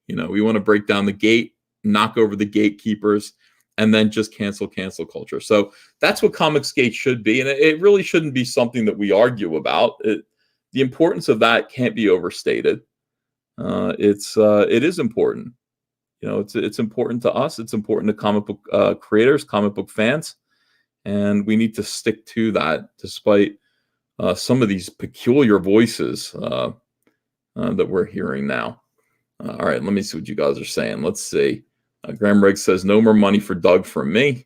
We want to break down the gate, knock over the gatekeepers, and then just cancel culture. So that's what Comicsgate should be. And it really shouldn't be something that we argue about. The importance of that can't be overstated. It is important. It's important to us. It's important to comic book creators, comic book fans, and we need to stick to that despite some of these peculiar voices that we're hearing now. All right, let me see what you guys are saying. Let's see. Graham Riggs says, no more money for Doug from me.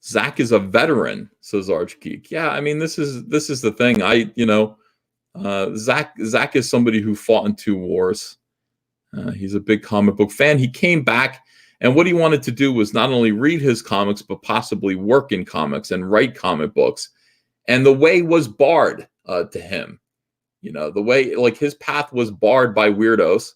Zach is a veteran, says Archgeek. Yeah, I mean, this is the thing. Zach is somebody who fought in 2 wars. He's a big comic book fan. He came back, and what he wanted to do was not only read his comics, but possibly work in comics and write comic books. And the way was barred to him. You know, the way like his path was barred by weirdos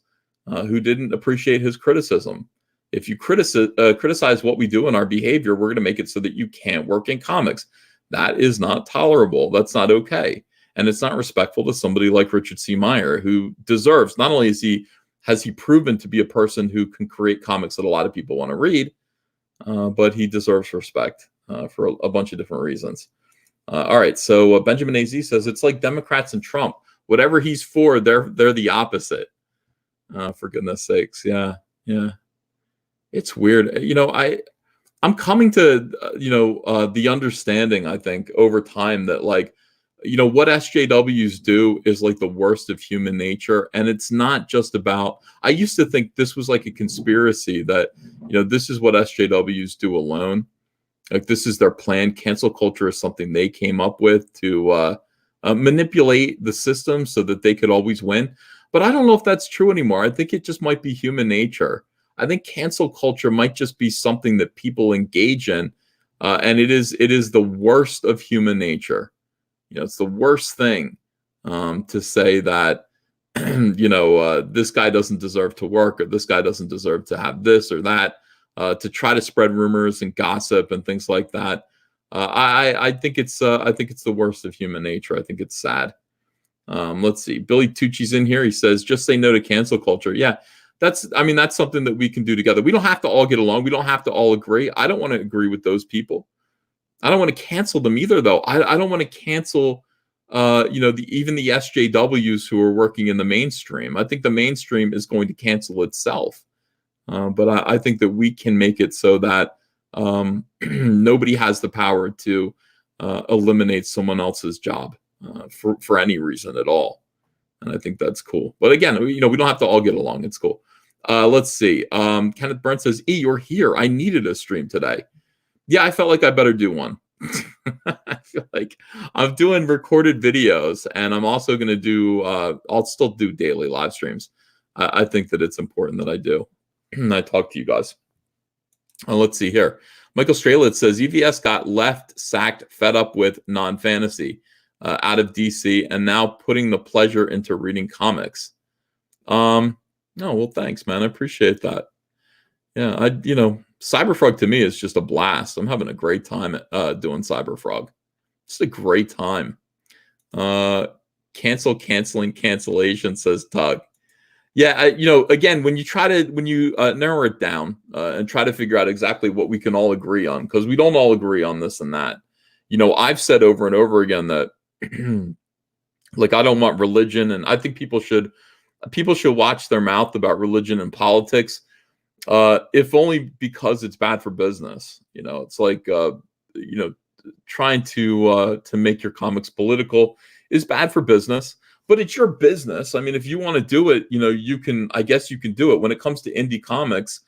who didn't appreciate his criticism. If you criticize what we do in our behavior, we're going to make it so that you can't work in comics. That is not tolerable. That's not okay. And it's not respectful to somebody like Richard C. Meyer, who deserves, not only has he proven to be a person who can create comics that a lot of people want to read, but he deserves respect for a bunch of different reasons. All right, so Benjamin AZ says it's like Democrats and Trump. Whatever he's for, they're the opposite. For goodness sakes, yeah. It's weird. You know, I'm coming to the understanding, I think, over time that like, you know, what SJWs do is like the worst of human nature, and it's not just about. I used to think this was like a conspiracy that, you know, this is what SJWs do alone. Like this is their plan. Cancel culture is something they came up with to manipulate the system so that they could always win. But I don't know if that's true anymore. I think it just might be human nature. I think cancel culture might just be something that people engage in, and it is the worst of human nature. You know, it's the worst thing to say that this guy doesn't deserve to work, or this guy doesn't deserve to have this or that. To try to spread rumors and gossip and things like that. I think it's the worst of human nature. I think it's sad. Let's see. Billy Tucci's in here. He says, just say no to cancel culture. Yeah, that's something that we can do together. We don't have to all get along. We don't have to all agree. I don't want to agree with those people. I don't want to cancel them either, though. I don't want to cancel, even the SJWs who are working in the mainstream. I think the mainstream is going to cancel itself. But I think that we can make it so that nobody has the power to eliminate someone else's job for any reason at all. And I think that's cool. But again, we don't have to all get along. It's cool. Let's see. Kenneth Brent says, E, you're here. I needed a stream today. Yeah, I felt like I better do one. I feel like I'm doing recorded videos, and I'm also going to do, I'll still do daily live streams. I think that it's important that I do. I talk to you guys. Let's see here. Michael Strelitz says EVS got left, sacked, fed up with non-fantasy out of DC, and now putting the pleasure into reading comics. No, well, thanks, man. I appreciate that. Yeah, Cyberfrog to me is just a blast. I'm having a great time doing Cyberfrog. Just a great time. Cancellation, says Tug. Yeah, again, when you narrow it down and try to figure out exactly what we can all agree on, because we don't all agree on this and that. I've said over and over again that like I don't want religion, and I think people should watch their mouth about religion and politics, if only because it's bad for business. It's like trying to make your comics political is bad for business. But it's your business. I mean, if you want to do it, you can do it. When it comes to indie comics,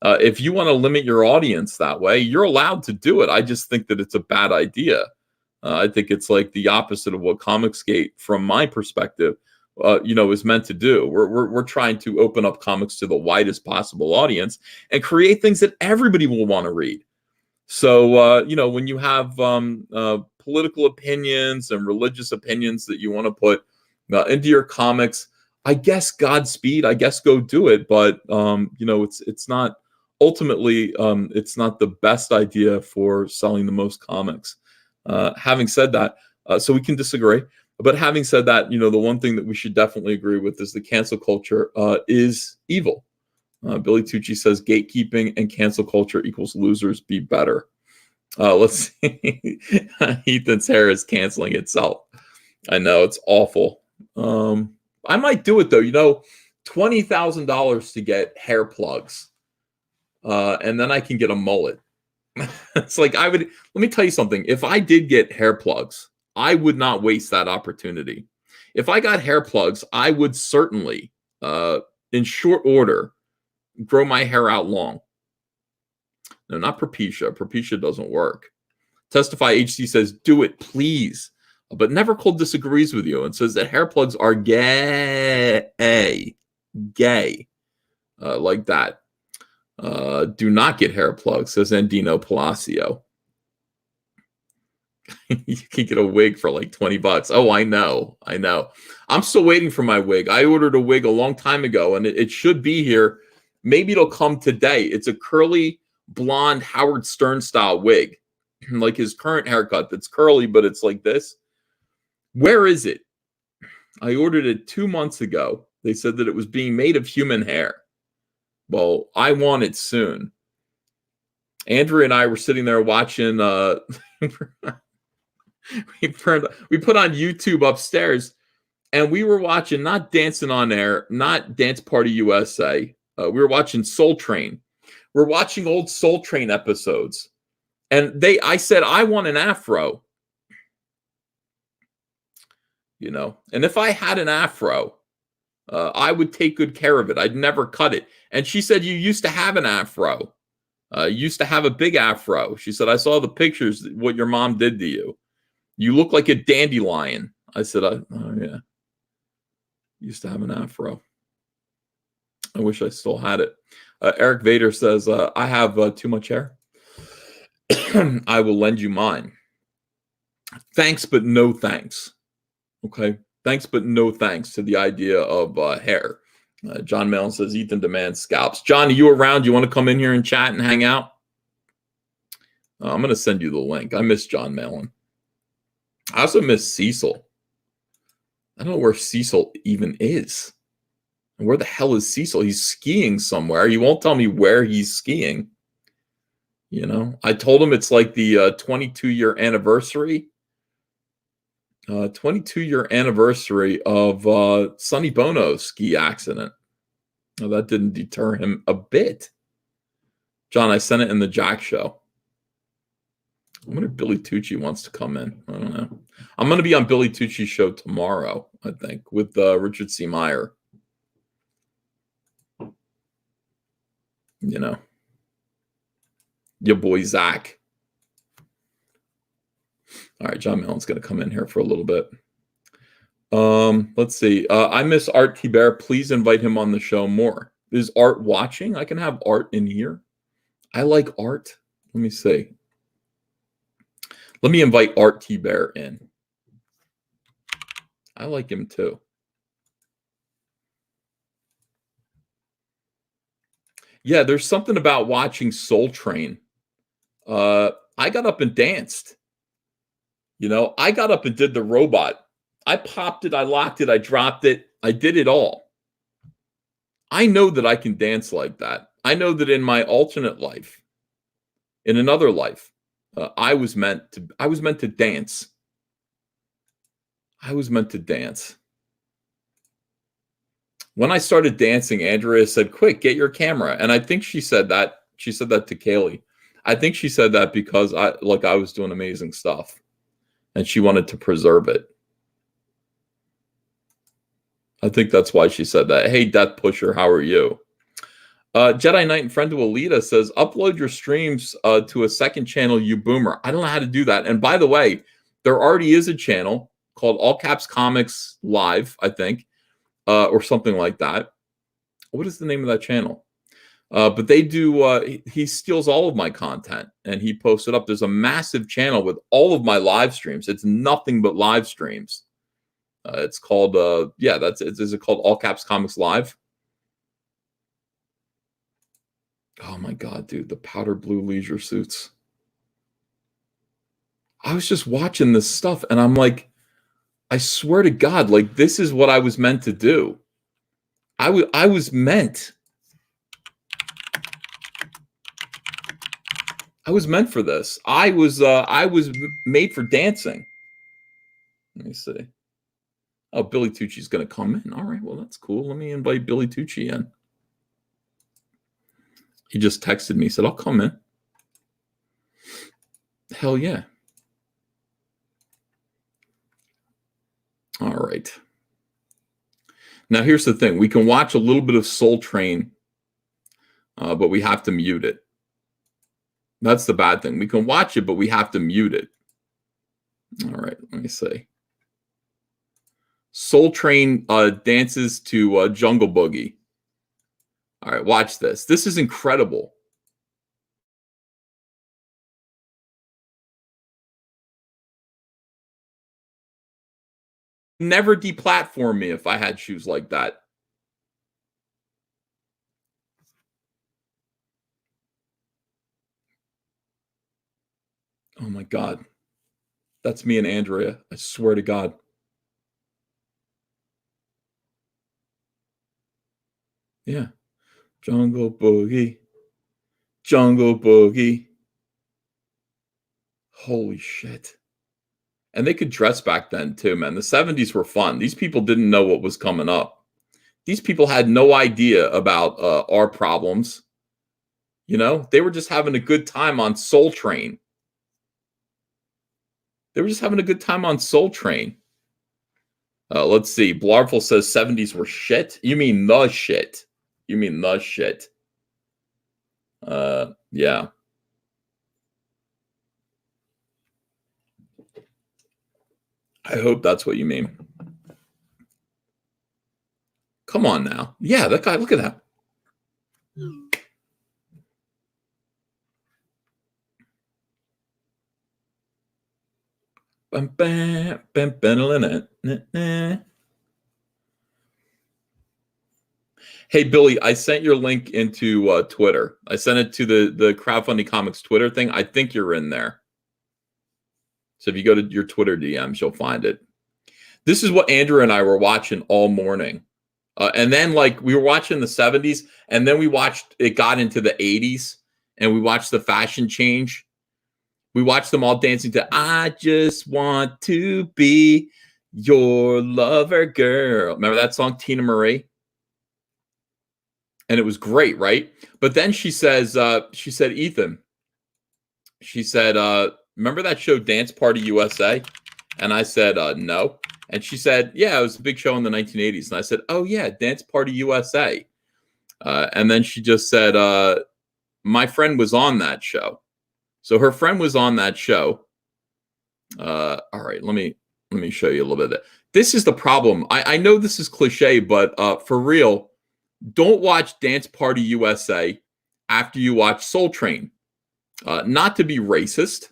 if you want to limit your audience that way, you're allowed to do it. I just think that it's a bad idea. I think it's like the opposite of what Comicsgate, from my perspective, is meant to do. We're trying to open up comics to the widest possible audience and create things that everybody will want to read. So, when you have political opinions and religious opinions that you want to put into your comics, I guess Godspeed. I guess go do it. But it's not ultimately. It's not the best idea for selling the most comics. Having said that, so we can disagree. But having said that, the one thing that we should definitely agree with is the cancel culture is evil. Billy Tucci says gatekeeping and cancel culture equals losers. Be better. Let's see. Ethan's hair is canceling itself. I know, it's awful. I might do it though. $20,000 to get hair plugs, and then I can get a mullet. It's like let me tell you something. If I did get hair plugs, I would not waste that opportunity. If I got hair plugs, I would certainly, in short order, grow my hair out long. No, not Propecia. Propecia doesn't work. Testify HC says, do it, please. But Never Cold disagrees with you and says that hair plugs are gay. Like that. Do not get hair plugs, says Andino Palacio. You can get a wig for like $20. Oh, I know. I'm still waiting for my wig. I ordered a wig a long time ago, and it should be here. Maybe it'll come today. It's a curly, blonde Howard Stern style wig, like his current haircut. That's curly, but it's like this. Where is it? I ordered it 2 months ago. They said that it was being made of human hair. Well, I want it soon. Andrew and I were sitting there watching. We put on YouTube upstairs, and we were watching not Dancing on Air, not Dance Party USA. We were watching Soul Train. We're watching old Soul Train episodes, and I said I want an afro. You know, and if I had an afro, I would take good care of it. I'd never cut it. And she said, you used to have an afro. You used to have a big afro. She said, I saw the pictures, what your mom did to you. You look like a dandelion. I said, oh, yeah. Used to have an afro. I wish I still had it. Eric Vader says, I have too much hair. I will lend you mine. Thanks, but no thanks. Okay. Thanks, but no thanks to the idea of hair. John Mellon says, Ethan demands scalps. John, are you around? You want to come in here and chat and hang out? I'm going to send you the link. I miss John Mellon. I also miss Cecil. I don't know where Cecil even is. And where the hell is Cecil? He's skiing somewhere. He won't tell me where he's skiing. You know, I told him it's like the 22-year anniversary. 22-year anniversary of Sonny Bono's ski accident. Well, that didn't deter him a bit. John, I sent it in the Jack show. I wonder if Billy Tucci wants to come in. I don't know. I'm going to be on Billy Tucci's show tomorrow, I think, with Richard C. Meyer. You know, your boy Zach. All right, John Mellon's going to come in here for a little bit. Let's see. I miss Art Thibert. Please invite him on the show more. Is Art watching? I can have Art in here. I like Art. Let me see. Let me invite Art Thibert in. I like him too. Yeah, there's something about watching Soul Train. I got up and danced. You know, I got up and did the robot. I popped it, I locked it, I dropped it. I did it all. I know that I can dance like that. I know that in my alternate life, in another life, I was meant to dance. I was meant to dance. When I started dancing, Andrea said, quick, get your camera. And I think she said that. She said that to Kaylee. I think she said that because I was doing amazing stuff. And she wanted to preserve it. I think that's why she said that. Hey, Death Pusher, how are you? Jedi Knight and friend to Alita says, upload your streams to a second channel, you boomer. I don't know how to do that. And by the way, there already is a channel called All Caps Comics Live, I think, or something like that. What is the name of that channel? But they do, he steals all of my content and he posts it up. There's a massive channel with all of my live streams. It's nothing but live streams. It's called, is it called All Caps Comics Live? Oh my God, dude, the powder blue leisure suits. I was just watching this stuff and I'm like, I swear to God, like this is what I was meant to do. I was meant. I was meant for this. I was made for dancing. Let me see. Oh, Billy Tucci's going to come in. All right, well, that's cool. Let me invite Billy Tucci in. He just texted me, said, I'll come in. Hell yeah. All right. Now, here's the thing. We can watch a little bit of Soul Train, but we have to mute it. That's the bad thing. We can watch it, but we have to mute it. All right, let me see. Soul Train dances to Jungle Boogie. All right, watch this. This is incredible. never deplatform me if I had shoes like that. Oh my God. That's me and Andrea. I swear to God. Yeah. Jungle Boogie. Jungle Boogie. Holy shit. And they could dress back then too, man. The 70s were fun. These people didn't know what was coming up. These people had no idea about our problems. You know, they were just having a good time on Soul Train. They were just having a good time on Soul Train. Let's see. Blarful says 70s were shit. You mean the shit. You mean the shit. Yeah. I hope that's what you mean. Come on now. Yeah, that guy, look at that. Hey, Billy, I sent your link into Twitter. I sent it to the Crowdfunding Comics Twitter thing. I think you're in there. So if you go to your Twitter DMs, you'll find it. This is what Andrew and I were watching all morning. And then, like, we were watching the 70s, and then it got into the 80s, and we watched the fashion change. We watched them all dancing to I Just Want to Be Your Lover Girl. Remember that song, Tina Marie? And it was great, right? But then she said, Ethan, she said, remember that show Dance Party USA? And I said, no. And she said, yeah, it was a big show in the 1980s. And I said, oh, yeah, Dance Party USA. And then she just said, my friend was on that show. So her friend was on that show. All right, let me show you a little bit of that. This is the problem. I know this is cliche, but for real, don't watch Dance Party USA after you watch Soul Train. Not to be racist,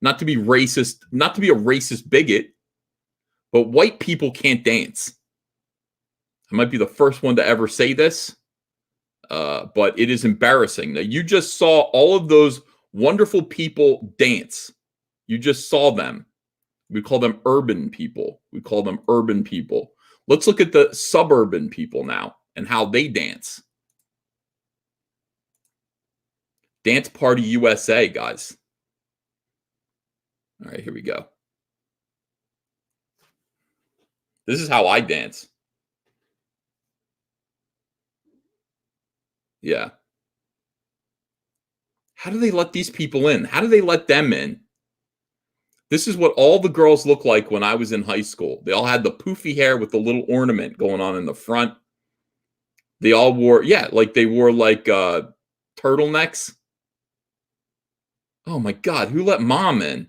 not to be a racist bigot, but white people can't dance. I might be the first one to ever say this, but it is embarrassing. Now, you just saw all of those wonderful people dance. You just saw them. We call them urban people. Let's look at the suburban people now and how they dance. Dance Party USA, guys. All right, here we go. This is how I dance. Yeah. How do they let these people in? How do they let them in? This is what all the girls look like when I was in high school. They all had the poofy hair with the little ornament going on in the front. They all wore, turtlenecks. Oh my God, who let mom in?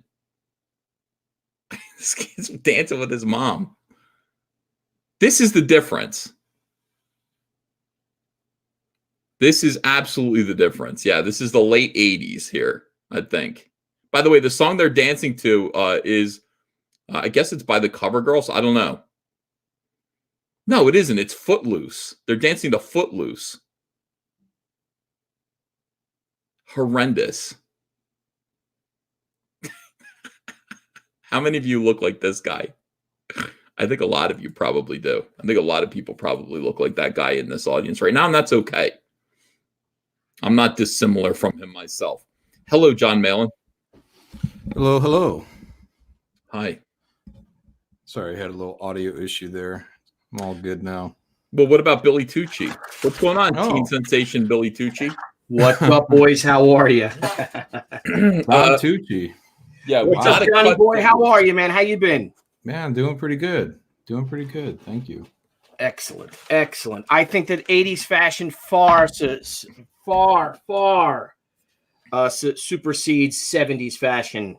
This kid's dancing with his mom. This is the difference. This is absolutely the difference. Yeah, this is the late 80s here, I think. By the way, the song they're dancing to is, I guess it's by the Covergirls. I don't know. No, it isn't. It's Footloose. They're dancing to Footloose. Horrendous. How many of you look like this guy? I think a lot of you probably do. I think a lot of people probably look like that guy in this audience right now, and that's okay. I'm not dissimilar from him myself. Hello, John Malin. Hello, hello. Hi. Sorry, I had a little audio issue there. I'm all good now. Well, what about Billy Tucci? What's going on, teen sensation Billy Tucci? What's up, boys? How are you? Tucci. Yeah, what's up, Johnny boy? How are you, man? How you been? Man, doing pretty good. Thank you. Excellent. I think that 80s fashion far supersedes 70s fashion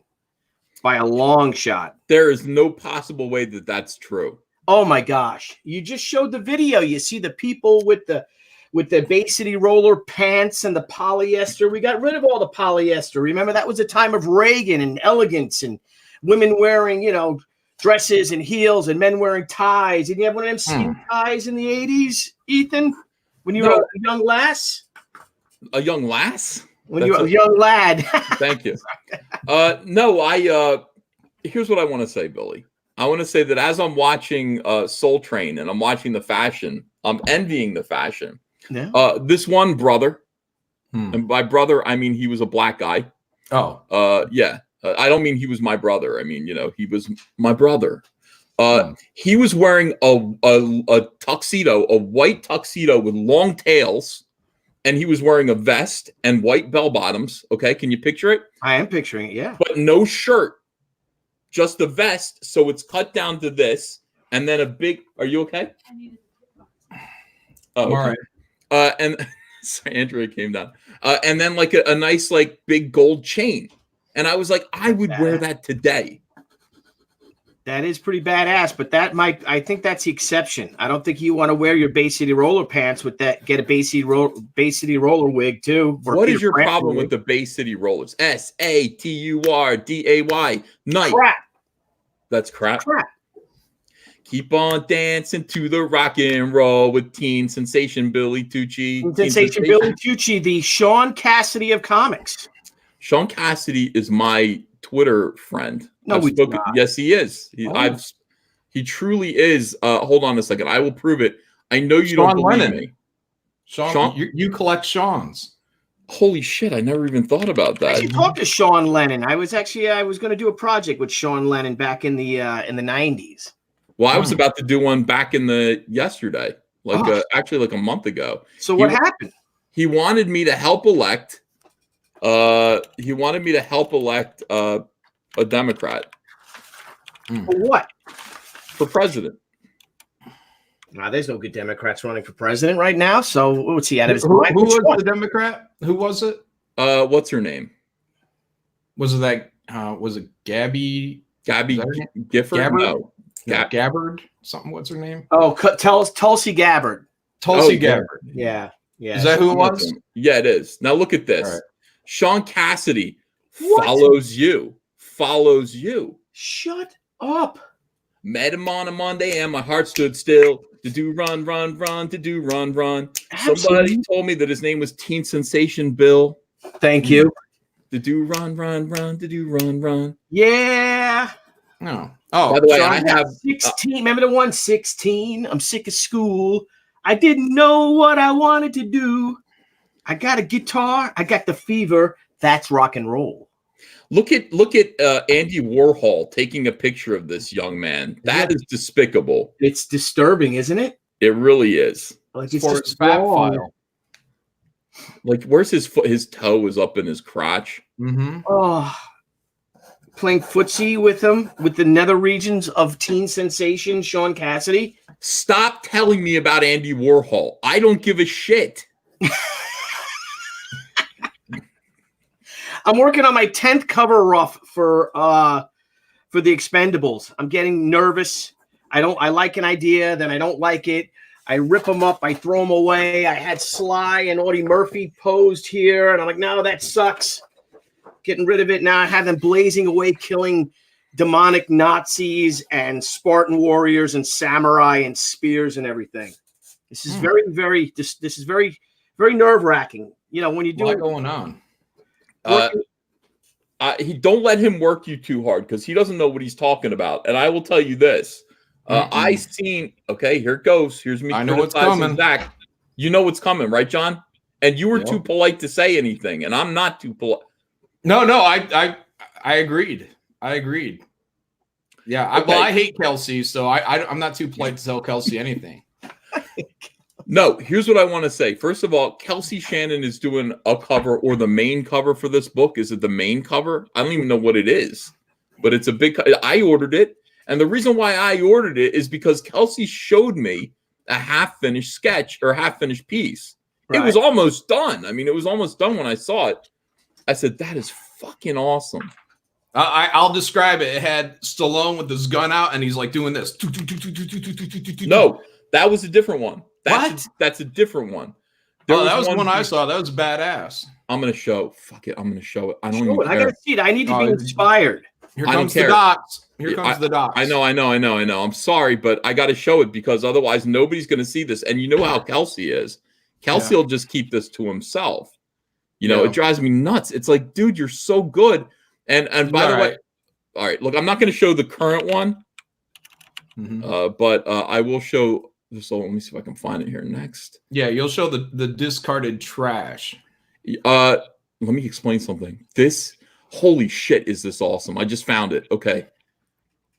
by a long shot. There is no possible way that that's true. Oh my gosh. You just showed the video. You see the people with the Bay City roller pants and the polyester. We got rid of all the polyester. Remember, that was a time of Reagan and elegance and women wearing, dresses and heels and men wearing ties. Did you have one of them skin ties in the 80s, Ethan? When you were a young lass? A young lass? When you were a young lad. Thank you. No, here's what I want to say, Billy. I want to say that as I'm watching Soul Train and I'm watching the fashion, I'm envying the fashion. Yeah. This one brother, and by brother, I mean he was a black guy. Oh. Yeah. I don't mean he was my brother. I mean, he was my brother. He was wearing a tuxedo, a white tuxedo with long tails, and he was wearing a vest and white bell bottoms. Okay, can you picture it? I am picturing it, yeah. But no shirt, just the vest, so it's cut down to this, and then a big. Are you okay? Oh, okay. All right. And sorry, Andrea came down, and then like a nice like big gold chain. And I was like, I would wear that today. That is pretty badass, but I think that's the exception. I don't think you want to wear your Bay City roller pants with that. Get a Bay City roller wig too. What is your problem with the Bay City rollers? SATURDAY. Night. Crap. That's crap. Keep on dancing to the rock and roll with Teen Sensation Billy Tucci. Sensation Billy Tucci, the Sean Cassidy of comics. Sean Cassidy is my Twitter friend. No, he's not. Yes, he is. He truly is. Hold on a second. I will prove it. I know you don't believe me. Sean? You collect Sean's. Holy shit! I never even thought about that. I talked to Sean Lennon. I was going to do a project with Sean Lennon back in the 90s. Well, I was about to do one back in yesterday, actually like a month ago. So what happened? He wanted me to help elect. He wanted me to help elect a Democrat. For what? For president. Nah, there's no good Democrats running for president right now. So what's he out of his mind? Who was the Democrat? Who was it? What's her name? Was it Gabby? Gabby Gifford? Gabbard? No. Gabbard? Something. What's her name? Oh, Tulsi Gabbard. Tulsi Gabbard. Yeah. Yeah. Is that who it was? Yeah, it is. Now look at this. Right. Sean Cassidy follows you. Shut up. Met him on a Monday and my heart stood still. To do run, to do run. Absolutely. Somebody told me that his name was Teen Sensation Bill. Thank you. To do run, to do run. Yeah. No. Oh, by the way, I have 16. Remember the one 16? I'm sick of school. I didn't know what I wanted to do. I got a guitar. I got the fever. That's rock and roll. Look at Andy Warhol taking a picture of this young man. That is despicable. It's disturbing, isn't it? It really is. Like it's for his fat file. Like where's his foot? His toe is up in his crotch. Mm-hmm. Oh, playing footsie with him with the nether regions of teen sensation Sean Cassidy. Stop telling me about Andy Warhol. I don't give a shit. I'm working on my 10th cover rough for the Expendables. I'm getting nervous. I like an idea, then I don't like it. I rip them up, I throw them away. I had Sly and Audie Murphy posed here, and I'm like, no, that sucks. Getting rid of it. Now I have them blazing away, killing demonic Nazis and Spartan warriors and samurai and spears and everything. This is very, very nerve-wracking. You know, when you do what's going on. Don't let him work you too hard because he doesn't know what he's talking about. And I will tell you this: I seen. Okay, here it goes. Here's me. I know what's coming. Zach. You know what's coming, right, John? And you were too polite to say anything, and I'm not too polite. No, I agreed. Yeah, okay. I hate Kelsey, so I'm not too polite to tell Kelsey anything. No, here's what I want to say. First of all, Kelsey Shannon is doing a cover or the main cover for this book. Is it the main cover? I don't even know what it is, but it's a big. I ordered it, and the reason why I ordered it is because Kelsey showed me a half-finished sketch or half-finished piece. Right. It was almost done. I mean, it was almost done when I saw it. I said, "That is fucking awesome." I'll describe it. It had Stallone with his gun out, and he's like doing this. No, that was a different one. That's a different one. That was one I saw. That was badass. I'm gonna show. Fuck it. I'm gonna show it. I don't even care. I gotta see it. I need to be inspired. Here comes the dots. Here comes the docs. I know. I'm sorry, but I got to show it because otherwise nobody's going to see this. And you know how Kelsey is. Kelsey will just keep this to himself. You know, it drives me nuts. It's like, dude, you're so good. And by the way, all right, look, I'm not going to show the current one, but I will show. So let me see if I can find it here next. Yeah, you'll show the discarded trash. Let me explain something. This, holy shit, is this awesome? I just found it. Okay.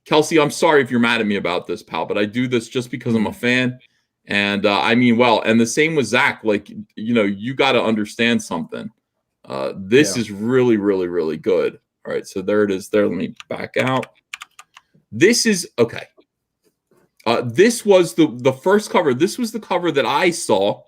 Kelsey, I'm sorry if you're mad at me about this, pal, but I do this just because I'm a fan. And I mean, well, and the same with Zach. Like, you know, you got to understand something. This is really, really, really good. All right. So there it is there. Let me back out. This is okay. This was the first cover. This was the cover that I saw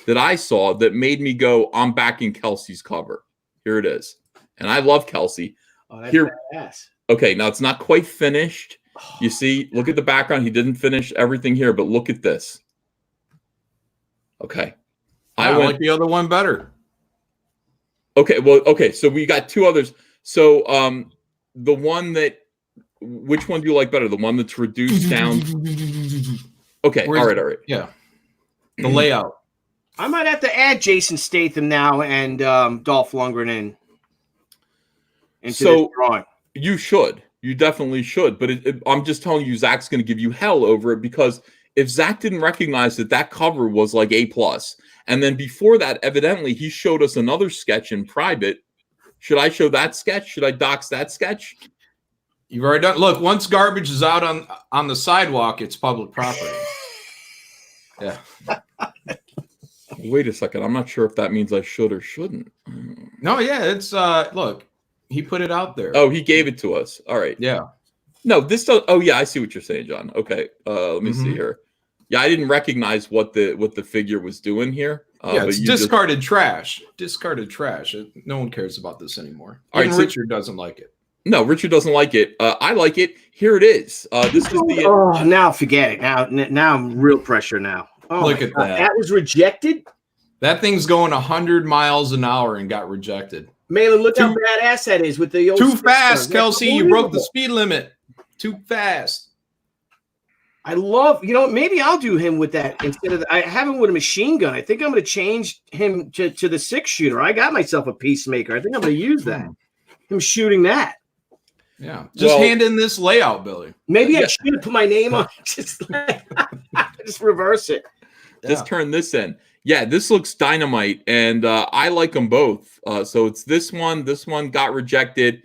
that made me go, I'm backing Kelsey's cover. Here it is. And I love Kelsey. Oh, that's here. badass. Okay, now it's not quite finished. You see, look at the background. He didn't finish everything here, but look at this. Okay. I like the other one better. Okay, well, okay, so we got two others. So the one that, which one do you like better? The one that's reduced down? Okay, all right. Yeah. The layout. I might have to add Jason Statham now and Dolph Lundgren into this drawing. You should. You definitely should. But I'm just telling you, Zach's going to give you hell over it because if Zach didn't recognize that cover was like A+, and then before that, evidently, he showed us another sketch in private. Should I show that sketch? Should I dox that sketch? You've already done. Look, once garbage is out on the sidewalk, it's public property. Yeah. Wait a second. I'm not sure if that means I should or shouldn't. No, yeah, it's look. He put it out there. Oh, he gave it to us. All right. Yeah. No, this does. Oh, yeah, I see what you're saying, John. Okay. Let me see here. Yeah, I didn't recognize what the figure was doing here. Yeah, it's discarded trash. Discarded trash. No one cares about this anymore. Even Richard doesn't like it. No, Richard doesn't like it. I like it. Here it is. This is the. Oh, now forget it. Now I'm real pressure now. Oh, look at that. That was rejected. That thing's going 100 miles an hour and got rejected. Malin, look how badass that is with the old. Too fast, Kelsey. You broke the speed limit. Too fast. I love, maybe I'll do him with that instead of. I have him with a machine gun. I think I'm going to change him to the 6-shooter. I got myself a Peacemaker. I think I'm going to use that. Him shooting that. Yeah. Just hand in this layout, Billy. Maybe I should put my name on. Just reverse it. Just turn this in. Yeah, this looks dynamite, and I like them both. So it's this one got rejected.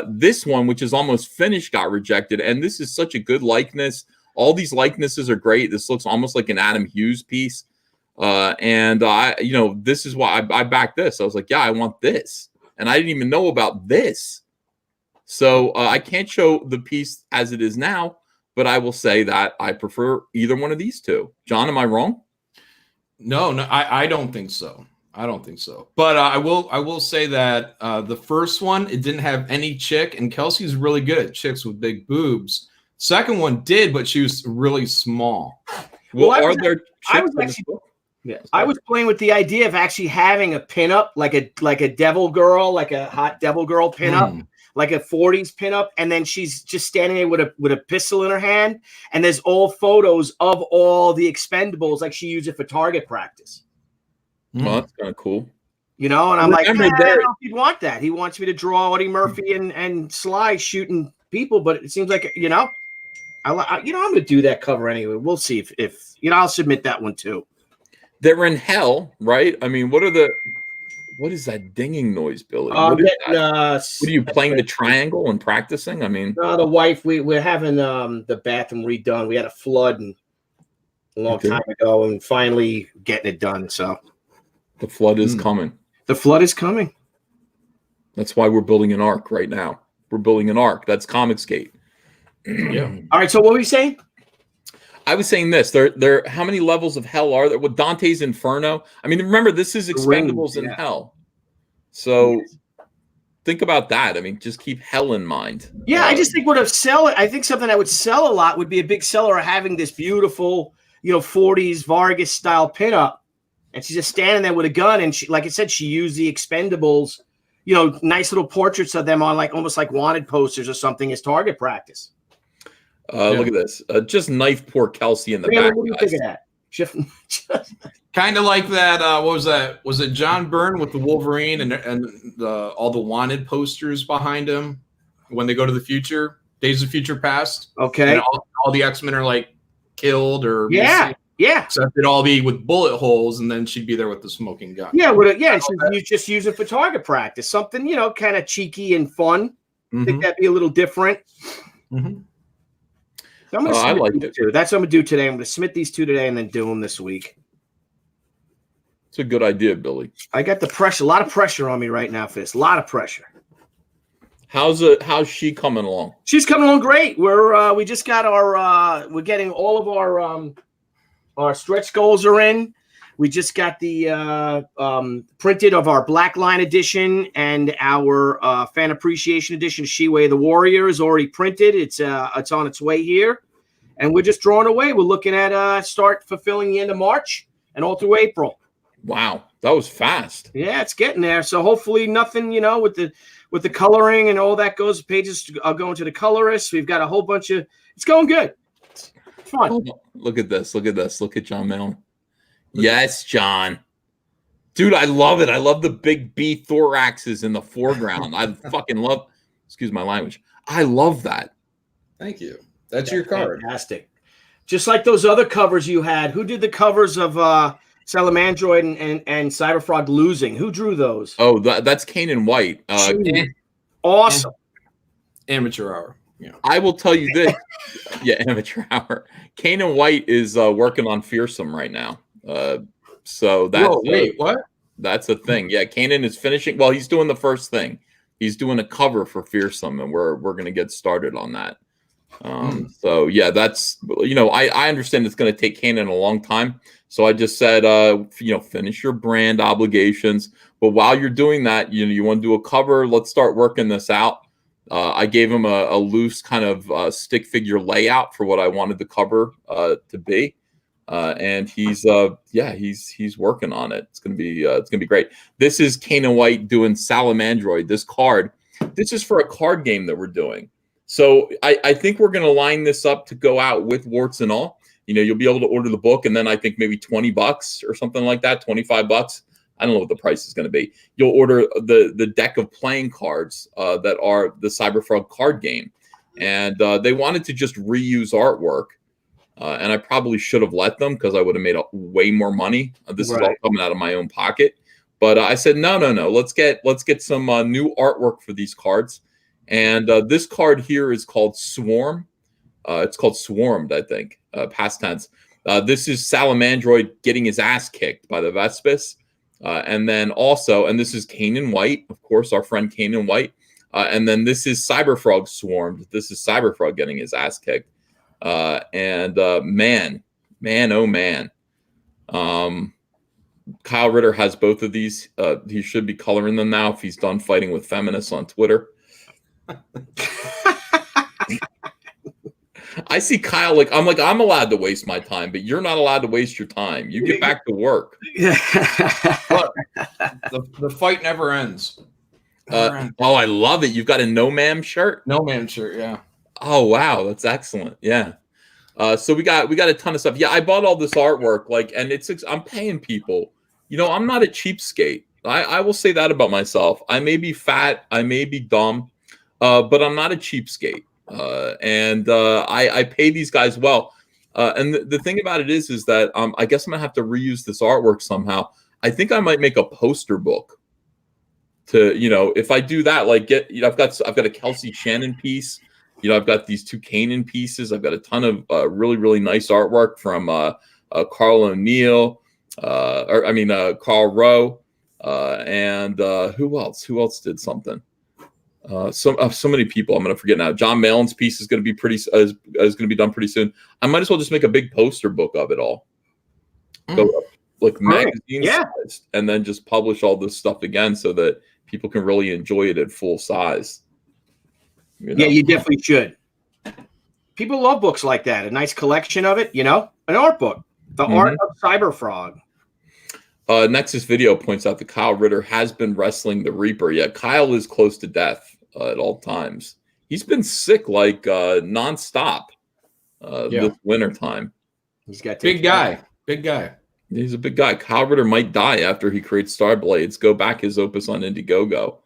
This one, which is almost finished, got rejected, and this is such a good likeness. All these likenesses are great. This looks almost like an Adam Hughes piece, and this is why I backed this. I was like, yeah, I want this, and I didn't even know about this. So I can't show the piece as it is now, but I will say that I prefer either one of these two. John, am I wrong? No, I don't think so. I don't think so. But I will say that the first one, it didn't have any chick, and Kelsey's really good at chicks with big boobs. Second one did, but she was really small. Well, are there chicks I was playing with the idea of actually having a pinup, like a devil girl, like a hot devil girl pinup. Like a 40s pinup, and then she's just standing there with a pistol in her hand, and there's old photos of all the Expendables, like she used it for target practice. Well, that's kind of cool. And I'm like, I don't know if he'd want that. He wants me to draw Eddie Murphy and Sly shooting people, but it seems like I'm going to do that cover anyway. We'll see if I'll submit that one too. They're in hell, right? I mean, what is that dinging noise, Billy? What are you playing the triangle and practicing? I mean, no, the wife. We're having the bathroom redone. We had a flood a long time ago, and finally getting it done. So the flood is coming. The flood is coming. That's why we're building an ark right now. We're building an ark. That's Comicsgate. Yeah. All right. So what were you saying? I was saying this. There. How many levels of hell are there? With Dante's Inferno. I mean, remember this is Expendables in hell. So think about that. I mean, just keep hell in mind. Yeah, I just think I think something that would sell a lot would be a big seller of having this beautiful, 40s Vargas style pinup, and she's just standing there with a gun, and she, like I said, she used the Expendables, nice little portraits of them on like almost like wanted posters or something as target practice. Look at this. Just knife poor Kelsey in the Brandon, back. what do you Guys. think of that? Kind of like that. What was that? Was it John Byrne with the Wolverine and all the wanted posters behind him when they go to the future, Days of Future Past? Okay. And all the X-Men are like killed or missing. Yeah. Except it'd all be with bullet holes, and then she'd be there with the smoking gun. Yeah, you just use it for target practice. Something, kind of cheeky and fun. I think that'd be a little different. Mm-hmm. So I'm gonna I like it. Two. That's what I'm gonna do today. I'm gonna submit these two today and then do them this week. It's a good idea, Billy. I got the pressure, a lot of pressure on me right now for this. A lot of pressure. How's she coming along? She's coming along great. We just got we're getting all of our stretch goals are in. We just got the printed of our Black Line edition and our fan appreciation edition. She-Way the Warrior is already printed. It's on its way here, and we're just drawing away. We're looking at start fulfilling the end of March and all through April. Wow, that was fast. Yeah, it's getting there. So hopefully nothing, with the coloring and all that goes. Pages are going to the colorist. We've got a whole bunch of. It's going good. It's fun. Oh, look at this. Look at this. Look at John Mellon. Yes, John. Dude, I love it. I love the big B thoraxes in the foreground. I fucking love. Excuse my language. I love that. Thank you. That's your card. Fantastic. Just like those other covers you had. Who did the covers of Salamandroid and Cyberfrog losing? Who drew those? Oh, that's Kanan White. Awesome. Amateur hour. Yeah. I will tell you this. Yeah, amateur hour. Kanan White is working on Fearsome right now. So that's wait, what? That's a thing. Yeah, Kanan is finishing. Well, he's doing the first thing. He's doing a cover for Fearsome, and we're going to get started on that. So yeah, that's I understand it's going to take Kanan a long time. So I just said, finish your brand obligations. But while you're doing that, you want to do a cover. Let's start working this out. I gave him a loose kind of stick figure layout for what I wanted the cover to be. And he's working on it. It's gonna be great. This is Kanan White doing Salamandroid. This card. This is for a card game that we're doing. So I think we're gonna line this up to go out with warts and all. You'll be able to order the book, and then I think maybe $20 or something like that, $25. I don't know what the price is going to be. You'll order the deck of playing cards that are the Cyberfrog card game, and they wanted to just reuse artwork. And I probably should have let them because I would have made way more money. This is all coming out of my own pocket. But I said, no. Let's get some new artwork for these cards. And this card here is called Swarm. It's called Swarmed, I think, past tense. This is Salamandroid getting his ass kicked by the Vespis. And then also, and this is Kanan White, of course, our friend Kanan White. And then this is Cyberfrog Swarmed. This is Cyberfrog getting his ass kicked. Man, oh man. Kyle Ritter has both of these. He should be coloring them now if he's done fighting with feminists on Twitter. I see Kyle I'm allowed to waste my time, but you're not allowed to waste your time. You get back to work. Look, the fight never ends. Oh, I love it. You've got a No Ma'am shirt? No Ma'am shirt, yeah. Oh wow, that's excellent. Yeah. So we got a ton of stuff. Yeah, I bought all this artwork, and I'm paying people. I'm not a cheapskate. I will say that about myself. I may be fat, I may be dumb, but I'm not a cheapskate. And I pay these guys well. And the thing about it is that I guess I'm gonna have to reuse this artwork somehow. I think I might make a poster book. If I do that, I've got a Kelsey Shannon piece. I've got these two Kanan pieces. I've got a ton of really, really nice artwork from Carl O'Neill, Carl Rowe, and who else? Who else did something? So many people. I'm going to forget now. John Mellon's piece is going to be is going to be done pretty soon. I might as well just make a big poster book of it all. Go magazine sized, and then just publish all this stuff again so that people can really enjoy it at full size. Yeah, you definitely should. People love books like that. A nice collection of it, an art book. The art of Cyberfrog. Nexus Video points out that Kyle Ritter has been wrestling the Reaper. Yeah, Kyle is close to death at all times. He's been sick like nonstop this winter time. He's got Big guy. Big guy. He's a big guy. Kyle Ritter might die after he creates Starblades. Go back his opus on Indiegogo.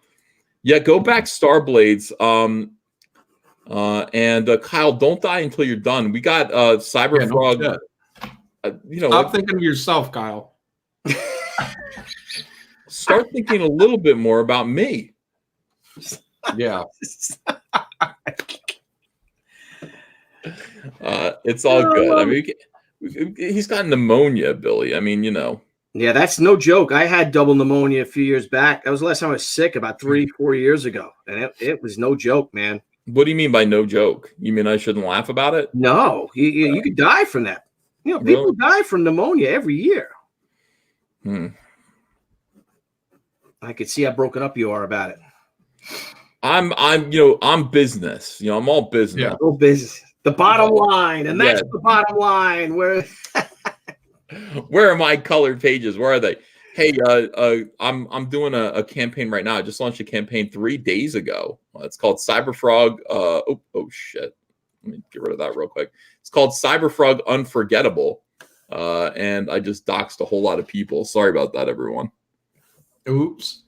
Yeah, go back Starblades. And Kyle, don't die until you're done. We got Cyberfrog. Stop thinking of yourself, Kyle. Start thinking a little bit more about me. Yeah. It's all good. I mean, he's got pneumonia, Billy. I mean, Yeah, that's no joke. I had double pneumonia a few years back. That was the last time I was sick, about 3-4 years ago. And it was no joke, man. What do you mean by no joke? You mean I shouldn't laugh about it? No, you could die from that. People die from pneumonia every year. I could see how broken up you are about it. I'm business. I'm all business. Yeah. All business. The bottom line, and that's the bottom line. Where are my colored pages? Where are they? Hey, I'm doing a campaign right now. I just launched a campaign 3 days ago. It's called Cyberfrog. Oh shit. Let me get rid of that real quick. It's called Cyberfrog Unforgettable. And I just doxed a whole lot of people. Sorry about that, everyone. Oops.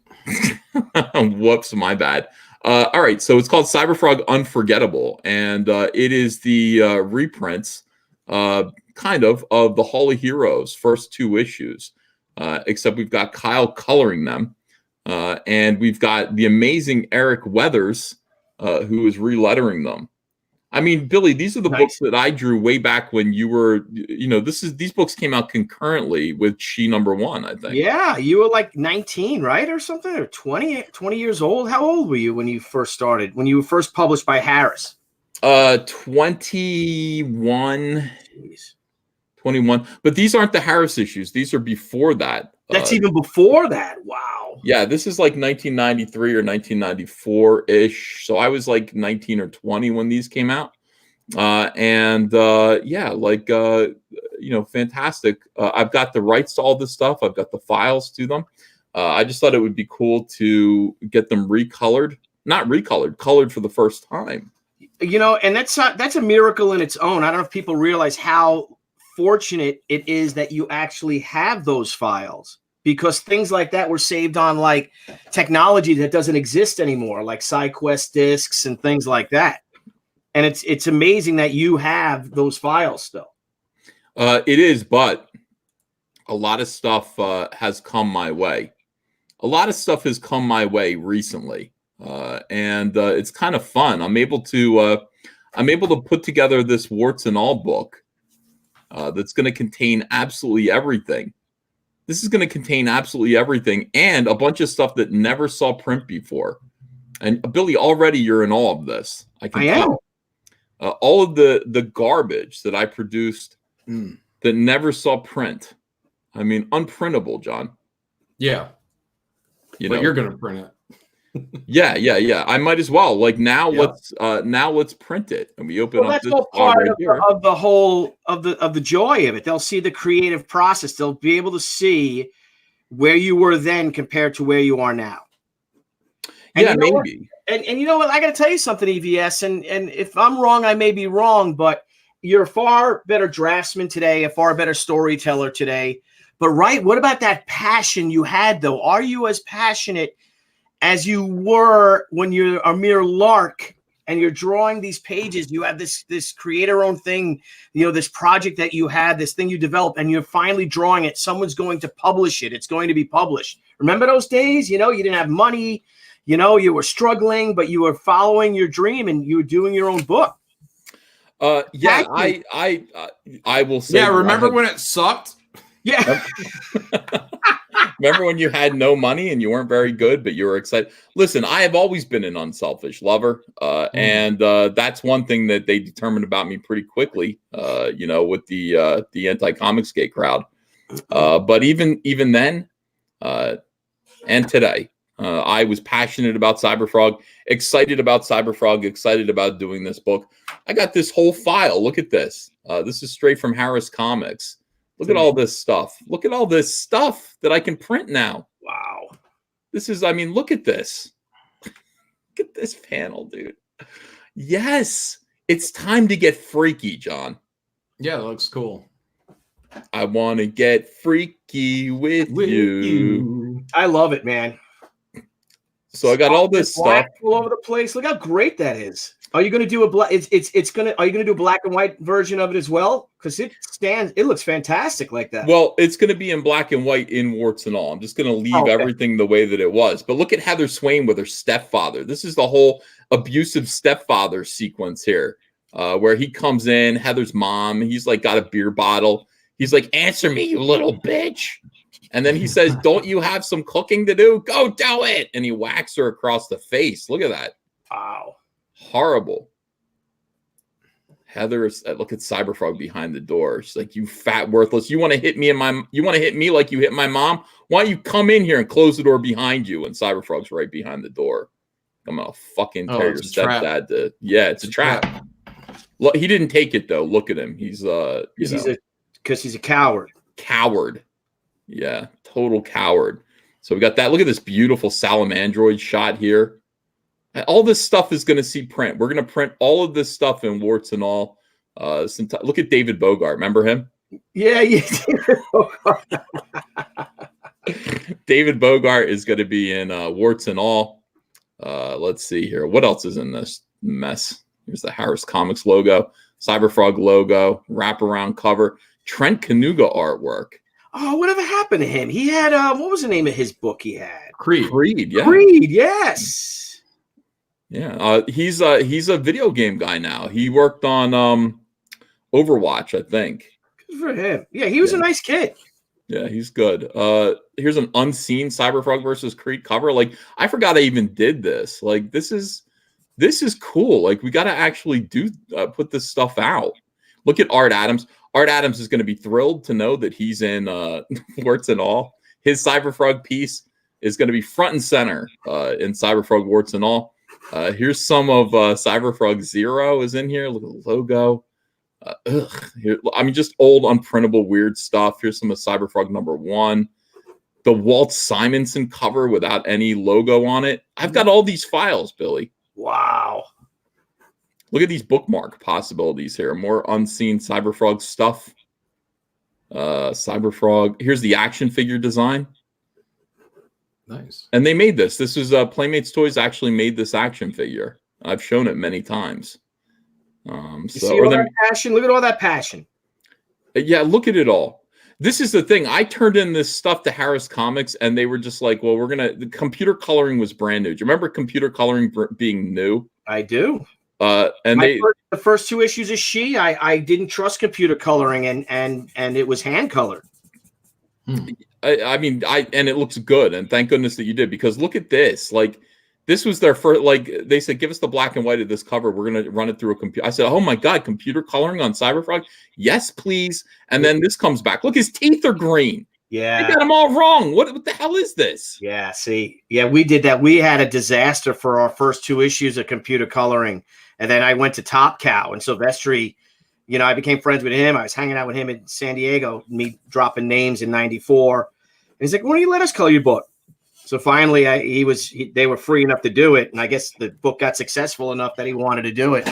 Whoops, my bad. All right, so it's called Cyberfrog Unforgettable, and it is the reprints, kind of the Hall of Heroes first 2 issues, except we've got Kyle coloring them, and we've got the amazing Eric Weathers, who is relettering them. I mean, Billy, these are the books that I drew way back when you were, these books came out concurrently with She #1, I think. Yeah, you were like 19, right? Or something, or 20 years old. How old were you when you first started, when you were first published by Harris? 21. Jeez. 21. But these aren't the Harris issues. These are before that. That's even before that. Wow. Yeah, this is like 1993 or 1994-ish. So I was like 19 or 20 when these came out. Fantastic. I've got the rights to all this stuff. I've got the files to them. I just thought it would be cool to get them recolored. Not recolored, colored for the first time. And that's a miracle in its own. I don't know if people realize how fortunate it is that you actually have those files, because things like that were saved on like technology that doesn't exist anymore, like SideQuest discs and things like that. And it's amazing that you have those files still. It is, but a lot of stuff has come my way. A lot of stuff has come my way recently, and it's kind of fun. I'm able to put together this warts and all book that's going to contain absolutely everything. This is going to contain absolutely everything and a bunch of stuff that never saw print before. And Billy, already you're in awe of this. I am. All of the garbage that I produced that never saw print. I mean, unprintable, John. Yeah. But you're going to print it. Yeah. I might as well. Like now, let's print it, and we open up. That's this all part right of the whole of the joy of it. They'll see the creative process. They'll be able to see where you were then compared to where you are now. And maybe. And you know what? I got to tell you something, EVS. And if I'm wrong, I may be wrong, but you're a far better draftsman today, a far better storyteller today. But what about that passion you had, though? Are you as passionate as you were when you're a mere lark and you're drawing these pages? You have this creator-owned thing, this project that you had, this thing you developed, and you're finally drawing it. Someone's going to publish it. It's going to be published. Remember those days? You didn't have money. You were struggling, but you were following your dream and you were doing your own book. I will say. Yeah, remember when it sucked? Yeah. Remember when you had no money and you weren't very good, but you were excited? Listen, I have always been an unselfish lover. And that's one thing that they determined about me pretty quickly, with the anti-Comicsgate crowd. But even then, and today, I was passionate about Cyberfrog, excited about doing this book. I got this whole file. Look at this. This is straight from Harris Comics. Look at all this stuff. Look at all this stuff that I can print now. Wow. This is, I mean, look at this. Look at this panel, dude. Yes. It's time to get freaky, John. Yeah, that looks cool. I want to get freaky with you. I love it, man. So I got all this stuff all over the place. Look how great that is. Are you going to do a black? Are you going to do a black and white version of it as well? Because it looks fantastic like that. Well, it's going to be in black and white in warts and all. I'm just going to leave everything the way that it was. But look at Heather Swain with her stepfather. This is the whole abusive stepfather sequence here, where he comes in, Heather's mom. He's like got a beer bottle. He's like, "Answer me, you little bitch." And then he says, "Don't you have some cooking to do? Go do it." And he whacks her across the face. Look at that. Wow. Horrible. Heather is, look at Cyberfrog behind the door. She's like, "You fat worthless. You want to hit me you want to hit me like you hit my mom? Why don't you come in here and close the door behind you?" And Cyberfrog's right behind the door. I'm gonna fucking tell your stepdad to. Yeah, it's a trap. Look, he didn't take it though. Look at him. He's because he's a coward. Coward. Yeah, total coward. So we got that. Look at this beautiful Salamandroid shot here. All this stuff is going to see print. We're going to print all of this stuff in warts and all. Look at David Bogart. Remember him? Yeah. David Bogart is going to be in warts and all. Let's see here. What else is in this mess? Here's the Harris Comics logo, Cyberfrog logo, wraparound cover, Trent Kanuga artwork. Oh, whatever happened to him? He had what was the name of his book he had? Creed, yeah. Creed, yes. Yeah. He's a video game guy now. He worked on Overwatch, I think. Good for him. Yeah, he was a nice kid. Yeah, he's good. Here's an unseen Cyberfrog versus Creed cover. Like, I forgot I even did this. Like, this is cool. Like, we got to actually put this stuff out. Look at Art Adams. Art Adams is going to be thrilled to know that he's in warts and all. His Cyberfrog piece is going to be front and center in Cyberfrog warts and all. Here's some of Cyberfrog Zero is in here. Look at the logo. Here, I mean, just old, unprintable, weird stuff. Here's some of Cyberfrog #1. The Walt Simonson cover without any logo on it. I've got all these files, Billy. Wow. Look at these bookmark possibilities here. More unseen Cyberfrog stuff. Cyberfrog. Here's the action figure design. Nice. And they made this. This is Playmates Toys actually made this action figure. I've shown it many times. See all that passion? Look at all that passion. Yeah, look at it all. This is the thing. I turned in this stuff to Harris Comics, and they were just like, "Well, the computer coloring was brand new." Do you remember computer coloring being new? I do. And the first 2 issues of She, I didn't trust computer coloring, and it was hand colored. I mean, and it looks good, and thank goodness that you did, because look at this. Like, this was their first. Like, they said, "Give us the black and white of this cover. We're gonna run it through a computer." I said, "Oh my god, computer coloring on Cyberfrog? Yes, please." And then this comes back. Look, his teeth are green. Yeah, they got them all wrong. What the hell is this? Yeah, see, yeah, we did that. We had a disaster for our first 2 issues of computer coloring. And then I went to Top Cow and Silvestri. You know, I became friends with him. I was hanging out with him in San Diego, me dropping names in '94. And he's like, "Why don't you let us color your book?" So finally, they were free enough to do it. And I guess the book got successful enough that he wanted to do it.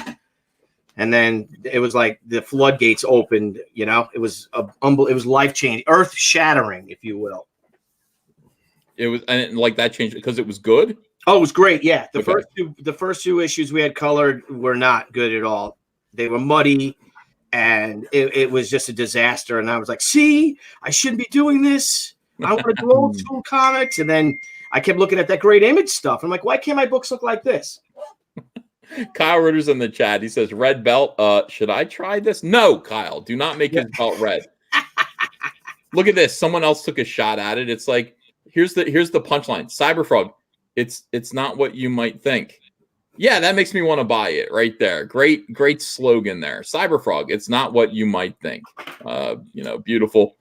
And then it was like the floodgates opened. You know, it was life changing, earth shattering, if you will. It was, and like that changed because it was good. Oh, it was great. Yeah. Okay. The first two issues we had colored were not good at all. They were muddy, and it was just a disaster. And I was like, "See, I shouldn't be doing this. I want to do old school comics." And then I kept looking at that great image stuff. I'm like, "Why can't my books look like this?" Kyle Ritter's in the chat. He says, "Red belt. Should I try this?" No, Kyle, do not make his belt red. Look at this. Someone else took a shot at it. It's like, here's the punchline. Cyberfrog. It's not what you might think. Yeah, that makes me want to buy it right there. Great slogan there. Cyberfrog. It's not what you might think. Beautiful.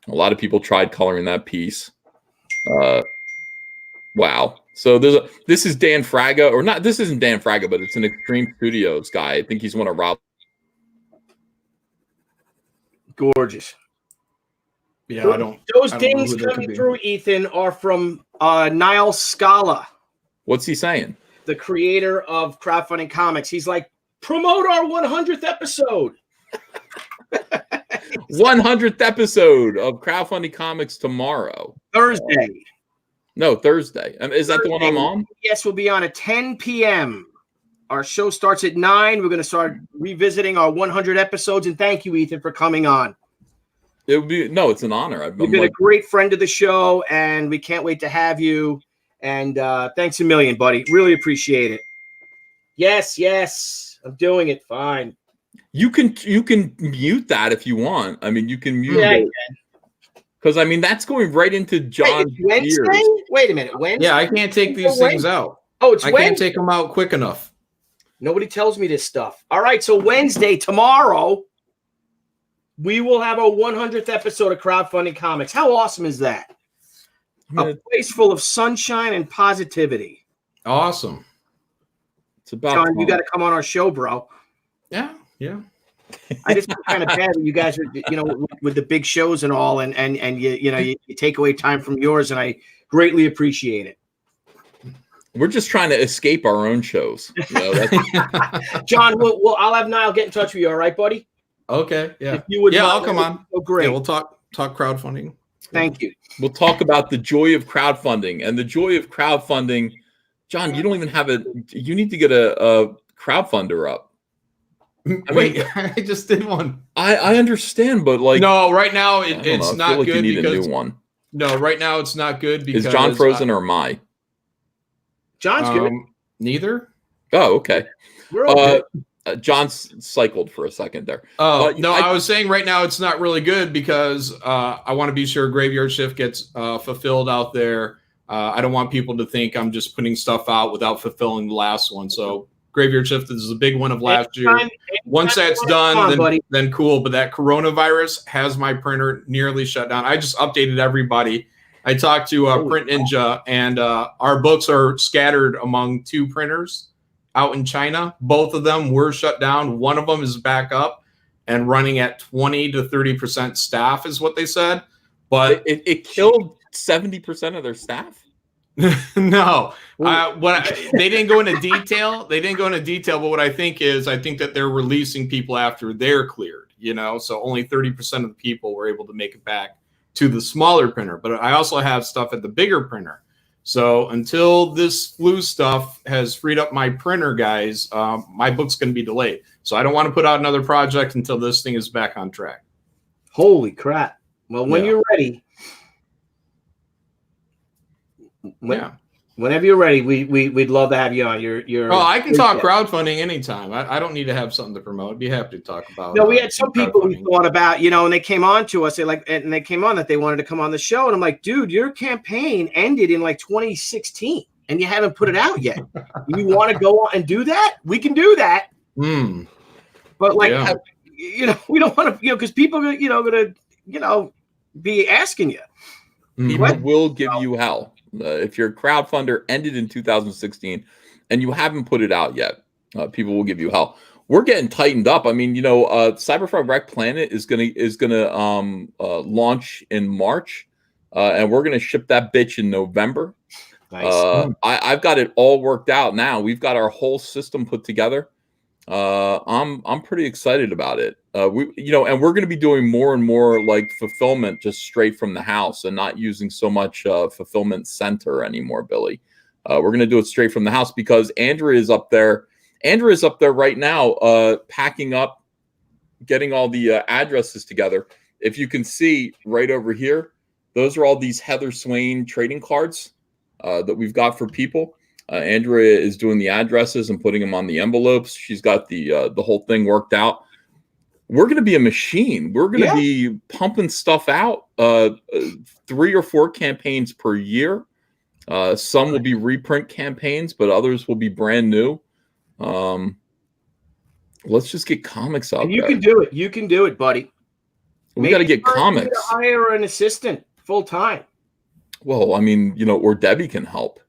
A lot of people tried coloring that piece. Wow. So this is Dan Fraga, or not. This isn't Dan Fraga, but it's an Extreme Studios guy. I think he's one of Rob. Gorgeous. Yeah, I don't. Those I don't know dings who that could coming be. through, Ethan, are from Niall Scala, What's he saying? the creator of Crowdfunding Comics. He's like, promote our 100th episode. 100th episode of Crowdfunding Comics tomorrow. Thursday. No, Thursday. Is that the one I'm on? Yes, we'll be on at 10 p.m. Our show starts at 9. We're going to start revisiting our 100 episodes. And thank you, Ethan, for coming on. It would be it's an honor. You've been a great friend of the show, and we can't wait to have you. And thanks a million, buddy. Really appreciate it. Yes, I'm doing it. Fine. You can mute that if you want. I mean, you can mute Yeah, it. Because I mean, that's going right into John's Wednesday? ears. Wait a minute. Wednesday? Yeah, I can't take these things out. Oh, it's I Wednesday. can't take them out quick enough. Nobody tells me this stuff. All right, so Wednesday, tomorrow, we will have our 100th episode of Crowdfunding Comics. How awesome is that? A place full of sunshine and positivity. Awesome. It's about John, fun. you got to come on our show, bro. Yeah. I just feel kind of bad that you guys are, with the big shows and all, and you take away time from yours, and I greatly appreciate it. We're just trying to escape our own shows. John, I'll have Niall get in touch with you. All right, buddy? Okay. Yeah. If you would I'll come on. Oh, great. Yeah, we'll talk crowdfunding. Thank you. We'll talk about the joy of crowdfunding. And the joy of crowdfunding, John, you don't even have you need to get a crowdfunder up. I just did one. I understand, but no, right now it's not good you need because a new one. No, right now it's not good because Is John frozen or am I? John's good. Neither. Oh, okay. We're okay. John's cycled for a second there. No, I was saying right now it's not really good because I want to be sure Graveyard Shift gets fulfilled out there. I don't want people to think I'm just putting stuff out without fulfilling the last one. So Graveyard Shift is a big one of last year. Once that's done, then cool. But that coronavirus has my printer nearly shut down. I just updated everybody. I talked to Print Ninja, and our books are scattered among 2 printers out in China. Both of them were shut down. One of them is back up and running at 20 to 30% staff is what they said. But it killed 70% of their staff? No. They didn't go into detail. But what I think that they're releasing people after they're cleared, so only 30% of the people were able to make it back to the smaller printer. But I also have stuff at the bigger printer. So until this flu stuff has freed up my printer, guys, my book's going to be delayed. So I don't want to put out another project until this thing is back on track. Holy crap. Well, when you're ready. Whenever you're ready, we'd love to have you on. I can talk crowdfunding anytime. I don't need to have something to promote. I'd be happy to talk about. No, we had some people who thought about, and they came on to us. They came on that they wanted to come on the show, and I'm like, dude, your campaign ended in 2016, and you haven't put it out yet. You want to go on and do that? We can do that. But we don't want to, because people are, going to, be asking you. People will give you hell. If your crowdfunder ended in 2016 and you haven't put it out yet, people will give you hell. We're getting tightened up. I mean, Cyberfrog Wreck Planet is gonna launch in March, and we're gonna ship that bitch in November. Nice. I've got it all worked out now. We've got our whole system put together. I'm pretty excited about it. And we're going to be doing more and more fulfillment just straight from the house and not using so much fulfillment center anymore, Billy. We're going to do it straight from the house because Andrea is up there. Andrea is up there right now, packing up, getting all the addresses together. If you can see right over here, those are all these Heather Swain trading cards that we've got for people. Andrea is doing the addresses and putting them on the envelopes. She's got the whole thing worked out. We're going to be a machine. We're going to be pumping stuff out 3 or 4 campaigns per year. Some will be reprint campaigns, but others will be brand new. Let's just get comics out. And you can do it. You can do it, buddy. We got to get comics. Hire an assistant full time. Well, I mean, or Debbie can help.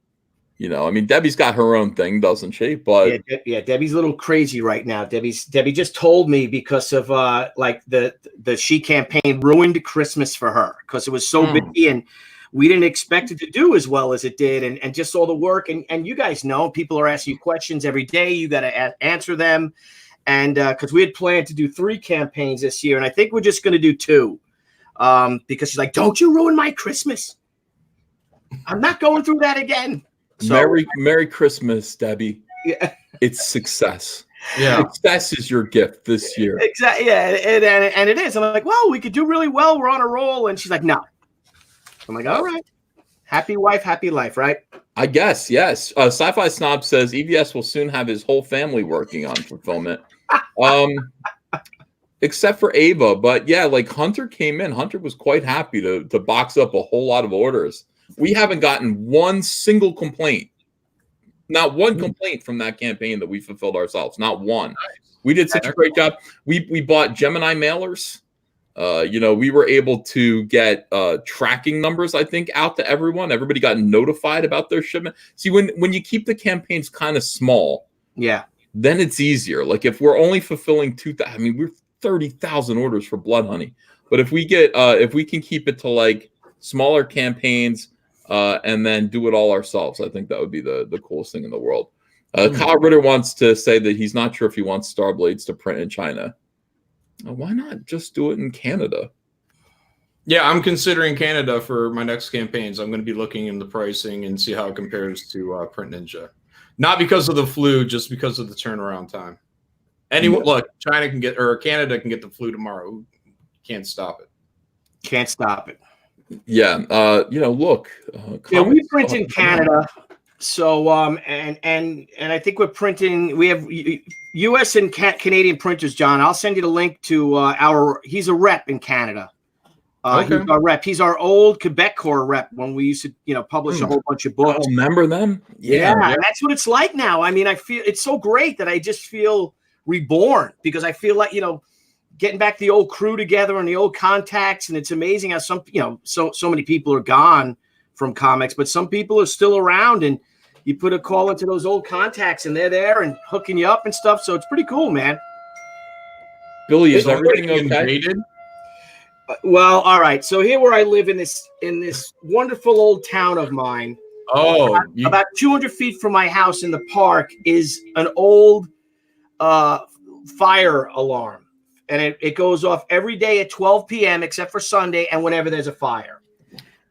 You know, I mean, Debbie's got her own thing, doesn't she? But yeah, Debbie's a little crazy right now. Debbie just told me because of like the She campaign ruined Christmas for her because it was so busy and we didn't expect it to do as well as it did, and just all the work and you guys know people are asking you questions every day. You got to answer them, and because we had planned to do 3 campaigns this year, and I think we're just going to do 2 because she's like, "Don't you ruin my Christmas? I'm not going through that again." So, Merry Christmas, Debbie. Yeah. It's success. Yeah. Success is your gift this year. Exactly. Yeah, and it is. I'm like, well, we could do really well. We're on a roll. And she's like, no. I'm like, all right. Happy wife, happy life, right? I guess, yes. Sci-Fi Snob says EVS will soon have his whole family working on fulfillment. Except for Ava. But yeah, like Hunter came in. Hunter was quite happy to box up a whole lot of orders. We haven't gotten one single complaint. Not one complaint from that campaign that we fulfilled ourselves. Not one. We did such a great job. We bought Gemini mailers. You know, we were able to get tracking numbers, I think, out to everyone. Everybody got notified about their shipment. See, when you keep the campaigns kind of small, yeah, then it's easier. Like if we're only fulfilling 2,000, I mean, we're 30,000 orders for Blood Honey. But if we get if we can keep it to like smaller campaigns and then do it all ourselves, I think that would be the coolest thing in the world. Kyle Ritter wants to say that he's not sure if he wants Starblades to print in China. Why not just do it in Canada? Yeah, I'm considering Canada for my next campaigns. I'm going to be looking in the pricing and see how it compares to Print Ninja. Not because of the flu, just because of the turnaround time. Anyone, look, China can get, or Canada can get the flu tomorrow. Can't stop it. Can't stop it. Yeah, you know, look. Yeah, we print in Canada, so and I think we're printing. We have U.S. and Canadian printers, John. I'll send you the link to he's a rep in Canada. Okay. He's our rep. He's our old Quebec Corps rep when we used to, publish a whole bunch of books. Oh, remember them? Yeah, and that's what it's like now. I mean, I feel it's so great that I just feel reborn because I feel like, getting back the old crew together and the old contacts. And it's amazing how some, so many people are gone from comics, but some people are still around, and you put a call into those old contacts and they're there and hooking you up and stuff. So it's pretty cool, man. Billy, is everything okay? Well, all right. So here where I live in this wonderful old town of mine. Oh, about 200 feet from my house in the park is an old fire alarm. And it goes off every day at 12 p.m. except for Sunday and whenever there's a fire.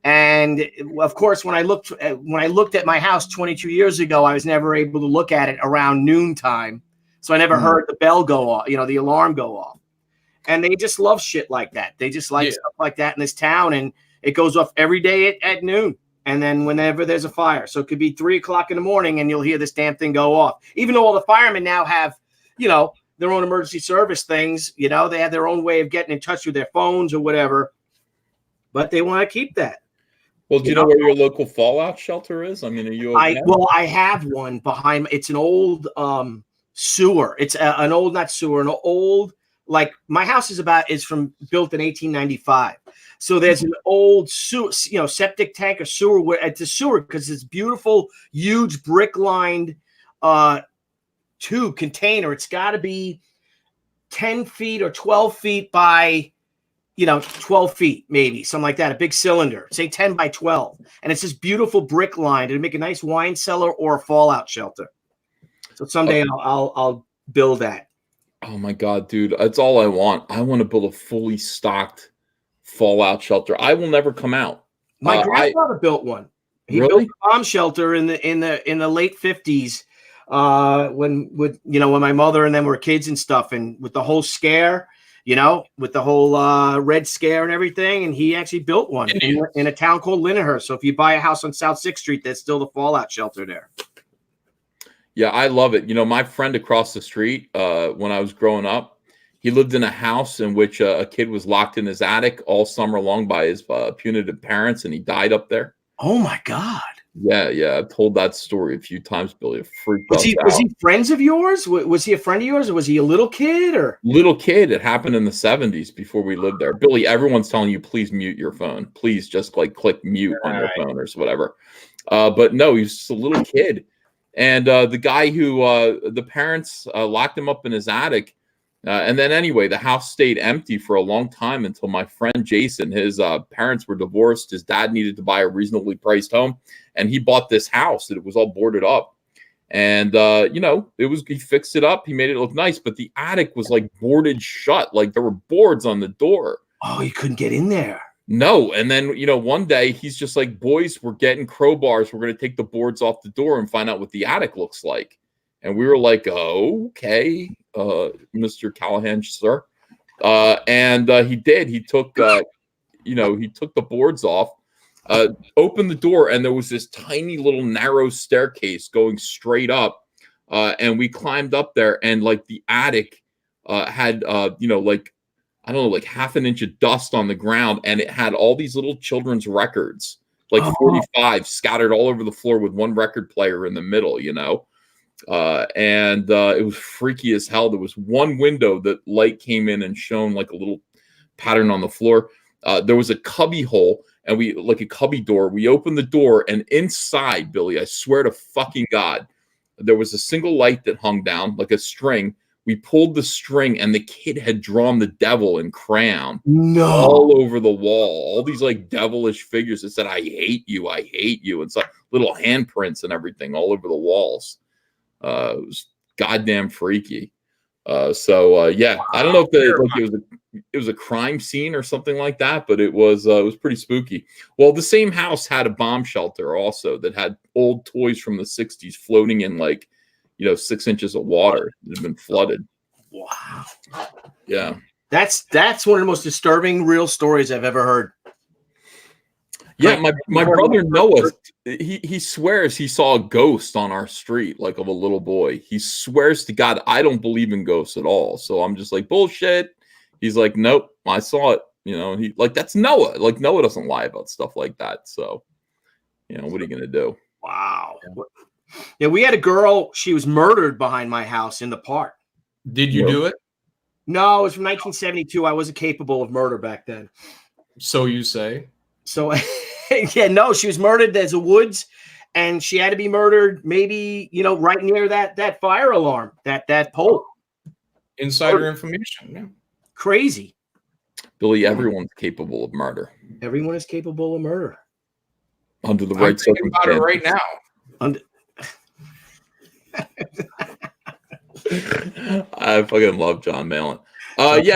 And of course, when I looked at my house 22 years ago, I was never able to look at it around noontime, so I never heard the bell go off, the alarm go off. And they just love shit like that. They just like stuff like that in this town, and it goes off every day at noon. And then whenever there's a fire, so it could be 3 o'clock in the morning, and you'll hear this damn thing go off. Even though all the firemen now have, their own emergency service things, they have their own way of getting in touch with their phones or whatever, but they want to keep that. Well, do you know where your local fallout shelter is? I mean, are you okay? I have one behind. It's an old sewer. It's an old, not sewer, an old, like my house is built in 1895. So there's an old sewer, septic tank or sewer. Where it's a sewer because it's beautiful, huge brick lined tube container. It's got to be 10 feet or 12 feet by 12 feet, maybe something like that. A big cylinder, say 10 by 12. And it's this beautiful brick line to make a nice wine cellar or a fallout shelter. So someday I'll build that. Oh my God, dude. That's all I want. I want to build a fully stocked fallout shelter. I will never come out. My grandfather built one. He built a bomb shelter in the late 50s. When my mother and them were kids and stuff, and with the whole scare, with the whole Red Scare and everything, and he actually built one in a town called Lindenhurst. So if you buy a house on South 6th Street, there's still the fallout shelter there. Yeah, I love it. My friend across the street, when I was growing up, he lived in a house in which a kid was locked in his attic all summer long by his punitive parents, and he died up there. Oh my God. Yeah. I've told that story a few times, Billy. It freaked us out. Was he friends of yours? Was he a friend of yours, or was he a little kid? Or little kid? It happened in the 70s before we lived there. Billy, everyone's telling you, please mute your phone. Please just click mute on your phone or whatever. But no, he was just a little kid. And the guy who the parents locked him up in his attic. And then anyway, the house stayed empty for a long time until my friend Jason, his parents were divorced. His dad needed to buy a reasonably priced home, and he bought this house, and it was all boarded up. And he fixed it up. He made it look nice, but the attic was like boarded shut. Like there were boards on the door. Oh, you couldn't get in there. No. And then, one day he's just like, boys, we're getting crowbars. We're going to take the boards off the door and find out what the attic looks like. And we were like, oh, okay, Mr. Callahan, sir. And he did. He took, he took the boards off, opened the door, and there was this tiny little narrow staircase going straight up. And we climbed up there, and like the attic had, I don't know, like half an inch of dust on the ground, and it had all these little children's records, like 45 scattered all over the floor with one record player in the middle, and it was freaky as hell. There was one window that light came in and shone like a little pattern on the floor. There was a cubby hole, and like a cubby door. We opened the door, and inside, Billy, I swear to fucking God, there was a single light that hung down like a string. We pulled the string, and the kid had drawn the devil in crayon all over the wall. All these like devilish figures that said, I hate you, and so little handprints and everything all over the walls. It was goddamn freaky. I don't know if it was a crime scene or something like that, but it was pretty spooky. Well, the same house had a bomb shelter also that had old toys from the 60s floating in 6 inches of water that had been flooded. Wow. Yeah. That's one of the most disturbing real stories I've ever heard. Yeah, my brother Noah, he swears he saw a ghost on our street, like of a little boy. He swears to God, I don't believe in ghosts at all. So I'm just like, bullshit. He's like, nope, I saw it. He that's Noah. Like Noah doesn't lie about stuff like that. So, what are you gonna do? Wow. Yeah, we had a girl. She was murdered behind my house in the park. Did you do it? No, it was from 1972. I wasn't capable of murder back then. So you say? So, yeah, no, she was murdered. There's a woods, and she had to be murdered maybe, right near that fire alarm, that pole. Insider information. Yeah. Crazy. Billy, everyone's capable of murder. Everyone is capable of murder. Under the right circumstances. About it right now. I fucking love John Malin.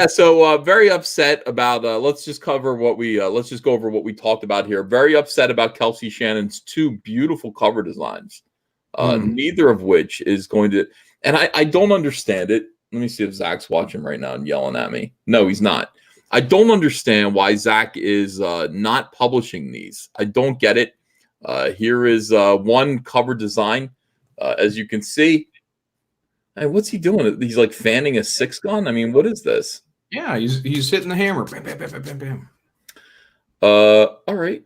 So very upset about let's just go over what we talked about here. Very upset about Kelsey Shannon's two beautiful cover designs. Neither of which is going to, and I don't understand it. Let me see if Zach's watching right now and yelling at me. No, he's not. I don't understand why Zach is not publishing these. I don't get it. Here is one cover design. As you can see, hey, what's he doing? He's like fanning a 6-gun. I mean, what is this? Yeah, he's hitting the hammer. Bam, bam, bam, bam, bam, bam. All right,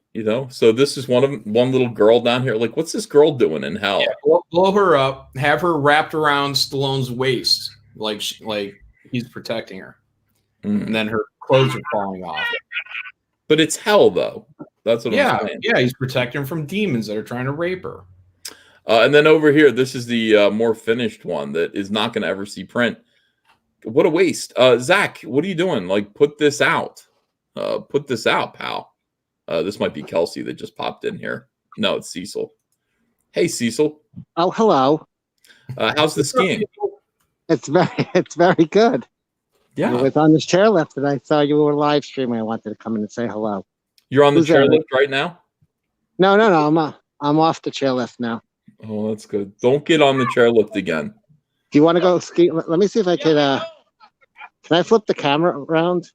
So this is one little girl down here. Like, what's this girl doing in hell? Yeah, blow her up. Have her wrapped around Stallone's waist, like he's protecting her, and then her clothes are falling off. But it's hell, though. That's what I'm saying. Yeah, he's protecting her from demons that are trying to rape her. And then over here, this is the more finished one that is not going to ever see print. What a waste. Zach, what are you doing? Like, put this out. Put this out, pal. This might be Kelsey that just popped in here. No, it's Cecil. Hey, Cecil. Oh, hello. How's the skiing? It's very good. Yeah. I was on this chairlift and I saw you were live streaming. I wanted to come in and say hello. You're on the chairlift right now? No. I'm off the chairlift now. Oh, that's good. Don't get on the chairlift again. Do you want to go ski? Let me see if I can. Can I flip the camera around?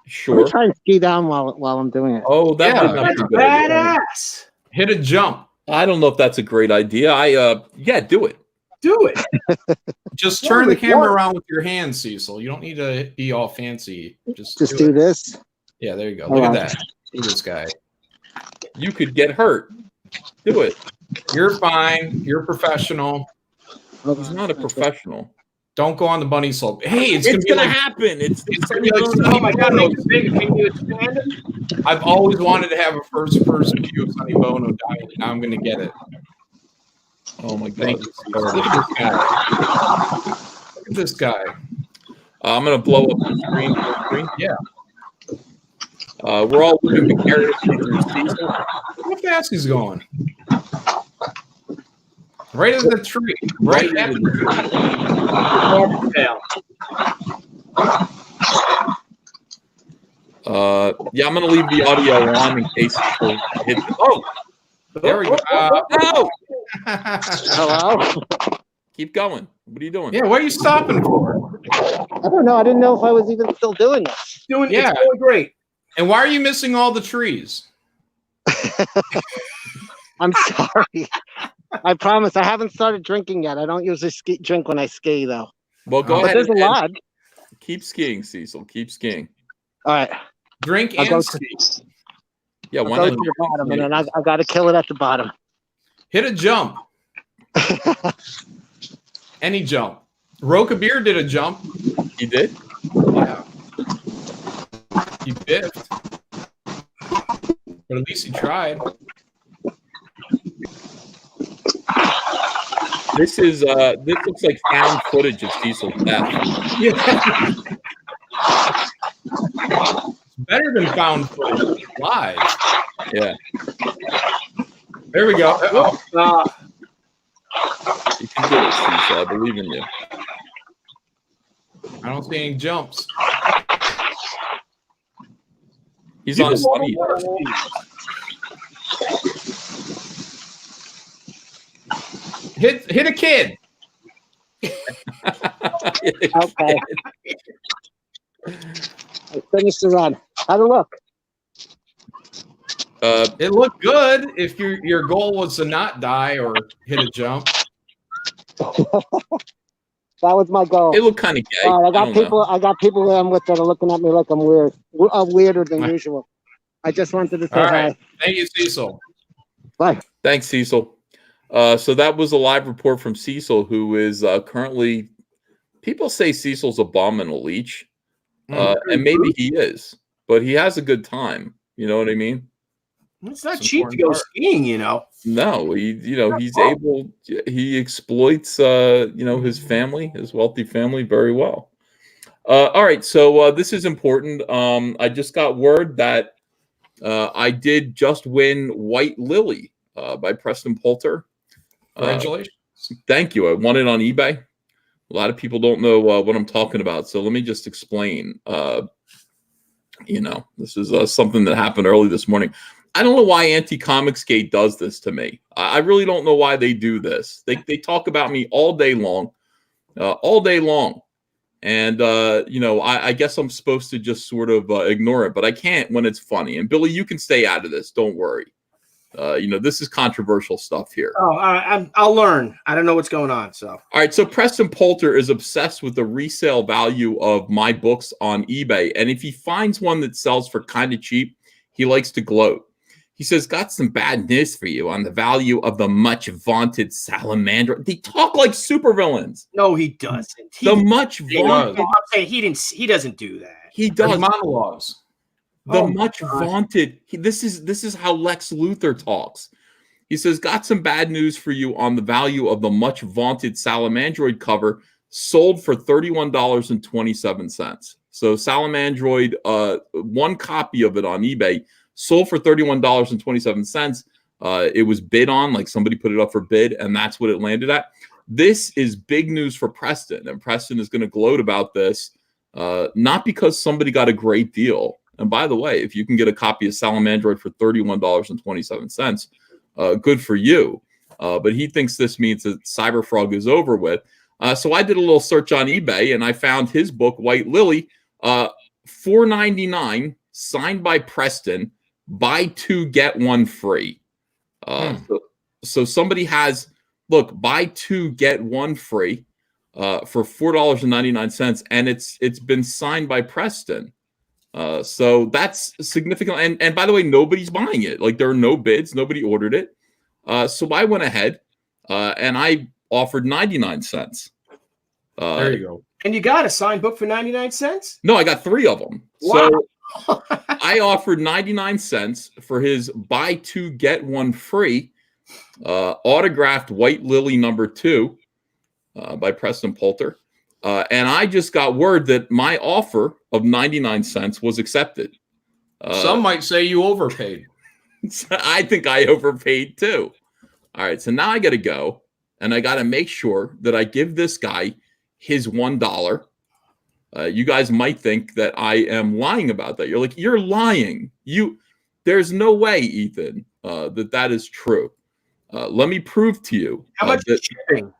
Sure. Let me try and ski down while I'm doing it. Oh, that's badass. Hit a jump. I don't know if that's a great idea. Do it. Do it. Just turn the camera around with your hands, Cecil. You don't need to be all fancy. Just do this. Yeah, there you go. Look at that. Look at this guy. You could get hurt. Do it. You're fine. You're professional. He's not a professional. Don't go on the bunny slope. Hey, it's gonna happen. It's gonna be like, oh my God, make it bigger. Can you expand it? I've always wanted to have a first-person view of Sonny Bono dying. Now I'm going to get it. Oh my God! Thank you. Look at this guy. Look at this guy. I'm gonna blow up the screen. Full screen. Yeah. We're all living vicariously through Cecil. How fast he's going. Right at the tree. Right at the tree. Yeah, I'm gonna leave the audio on in case people hit. There we go. No! Hello? Keep going. What are you doing? Yeah, what are you stopping for? I don't know. I didn't know if I was even still doing this. It's Yeah. going great. And why are you missing all the trees? I'm sorry. I promise. I haven't started drinking yet. I don't usually drink when I ski, though. Well, go But ahead. there's a lot. Keep skiing, Cecil. Keep skiing. All right. Drink I'll go and to- ski. Yeah, I'll why go not? to the bottom, and then I got to kill it at the bottom. Hit a jump. Any jump. Roka Beer did a jump. He did? Yeah. He biffed. But at least he tried. This looks like found footage of Cecil's death. Yeah. It's better than found footage. Live. Yeah. There we go. You can do it, Cecil. I believe in you. I don't see any jumps. He's on his feet. Hit a kid. Okay. I finished the run. How'd it look? It looked good if your goal was to not die or hit a jump. That was my goal. It looked kind of gay. All right, I don't know. I got people that I'm with that are looking at me like I'm weird. I'm weirder than usual. I just wanted to say All hi. right. Thank you, Cecil. Bye. Thanks, Cecil. So that was a live report from Cecil, who is currently. People say Cecil's a bum and a leech, and maybe he is, but he has a good time. You know what I mean? It's not It's cheap to go important skiing, you know. No, he's able. He exploits, his family, his wealthy family, very well. All right, so this is important. I just got word that I did just win White Lily by Preston Poulter. Congratulations. Thank you. I won it on eBay. A lot of people don't know what I'm talking about, so let me just explain. This is something that happened early this morning. I don't know why Comicsgate does this to me. I really don't know why they do this. They talk about me all day long. And, I guess I'm supposed to just sort of ignore it, but I can't when it's funny. And Billy, you can stay out of this. Don't worry. This is controversial stuff here. I'll learn. I don't know what's going on. So, all right. So Preston Poulter is obsessed with the resale value of my books on eBay. And if he finds one that sells for kind of cheap, he likes to gloat. He says, got some bad news for you on the value of the much vaunted salamander. They talk like supervillains. no, he doesn't. He doesn't do that. He There's does. monologues. Vaunted. This is how Lex Luthor talks. He says, got some bad news for you on the value of the much vaunted Salamandroid cover, sold for $31.27. So Salamandroid, one copy of it on eBay, sold for $31.27. It was bid on, like somebody put it up for bid, and that's what it landed at. This is big news for Preston, and Preston is going to gloat about this, not because somebody got a great deal. And by the way, if you can get a copy of Salamandroid for $31.27, good for you. But he thinks this means that Cyberfrog is over with. So I did a little search on eBay, and I found his book, White Lily, $4.99, signed by Preston. Buy two, get one free. So somebody has, buy two, get one free for $4.99, and it's been signed by Preston. So that's significant. And by the way, nobody's buying it. Like, there are no bids. Nobody ordered it. So I went ahead and I offered 99 cents. There you go. And you got a signed book for 99 cents? No, I got three of them. Wow. So I offered 99 cents for his buy two, get one free autographed White Lily #2 by Preston Poulter. And I just got word that my offer of 99 cents was accepted. Some might say you overpaid. I think I overpaid too. All right, so now I got to go, and I got to make sure that I give this guy his $1. You guys might think that I am lying about that. You're like, you're lying. There's no way, Ethan, that is true. Let me prove to you. How much is shipping?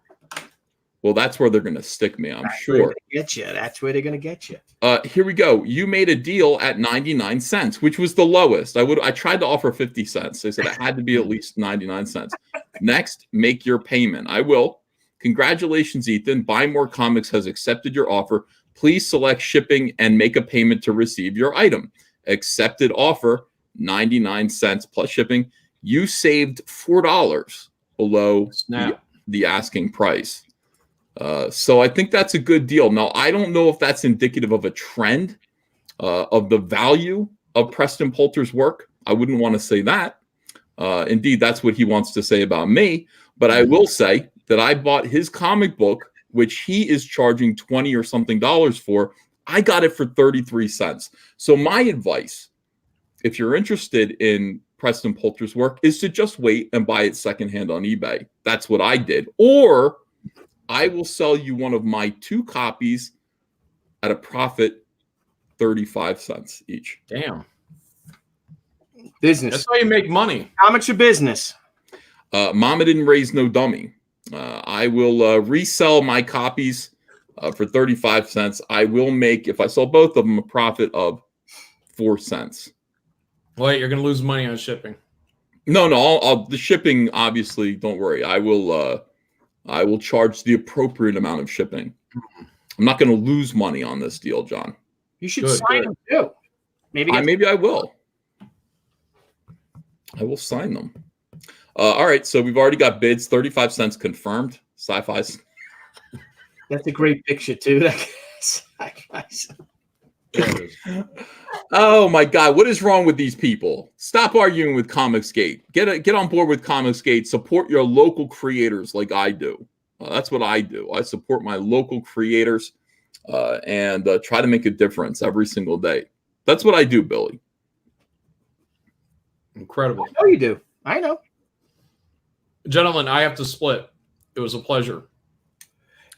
Well, that's where they're going to stick me, I'm sure. Get you. That's where they're going to get you. Here we go. You made a deal at 99 cents, which was the lowest. I tried to offer 50 cents. They said it had to be at least 99 cents. Next, make your payment. I will. Congratulations, Ethan. Buy More Comics has accepted your offer. Please select shipping and make a payment to receive your item. Accepted offer, 99 cents plus shipping. You saved $4 below the asking price. So I think that's a good deal. Now, I don't know if that's indicative of a trend of the value of Preston Poulter's work. I wouldn't want to say that. Indeed, that's what he wants to say about me. But I will say that I bought his comic book, which he is charging $20 or something for. I got it for 33 cents. So my advice, if you're interested in Preston Poulter's work, is to just wait and buy it secondhand on eBay. That's what I did. Or I will sell you one of my 2 copies at a profit, 35 cents each. Damn. Business. That's how you make money. How much a business? Mama didn't raise no dummy. I will resell my copies for 35 cents. I will make, if I sell both of them, a profit of 4 cents. Wait, you're going to lose money on shipping. No, the shipping, obviously, don't worry. I will charge the appropriate amount of shipping. I'm not going to lose money on this deal, John. You should sign them too. Maybe I will. I will sign them. All right, so we've already got bids. 35 cents confirmed. Sci-Fi's. That's a great picture too. Sci-Fi's. Oh my God, what is wrong with these people? Stop arguing with Comicsgate. Get on board with Comicsgate. Support your local creators like I do. That's what I do. I support my local creators and try to make a difference every single day. That's what I do, Billy. Incredible. I know you do. I know. Gentlemen, I have to split. It was a pleasure.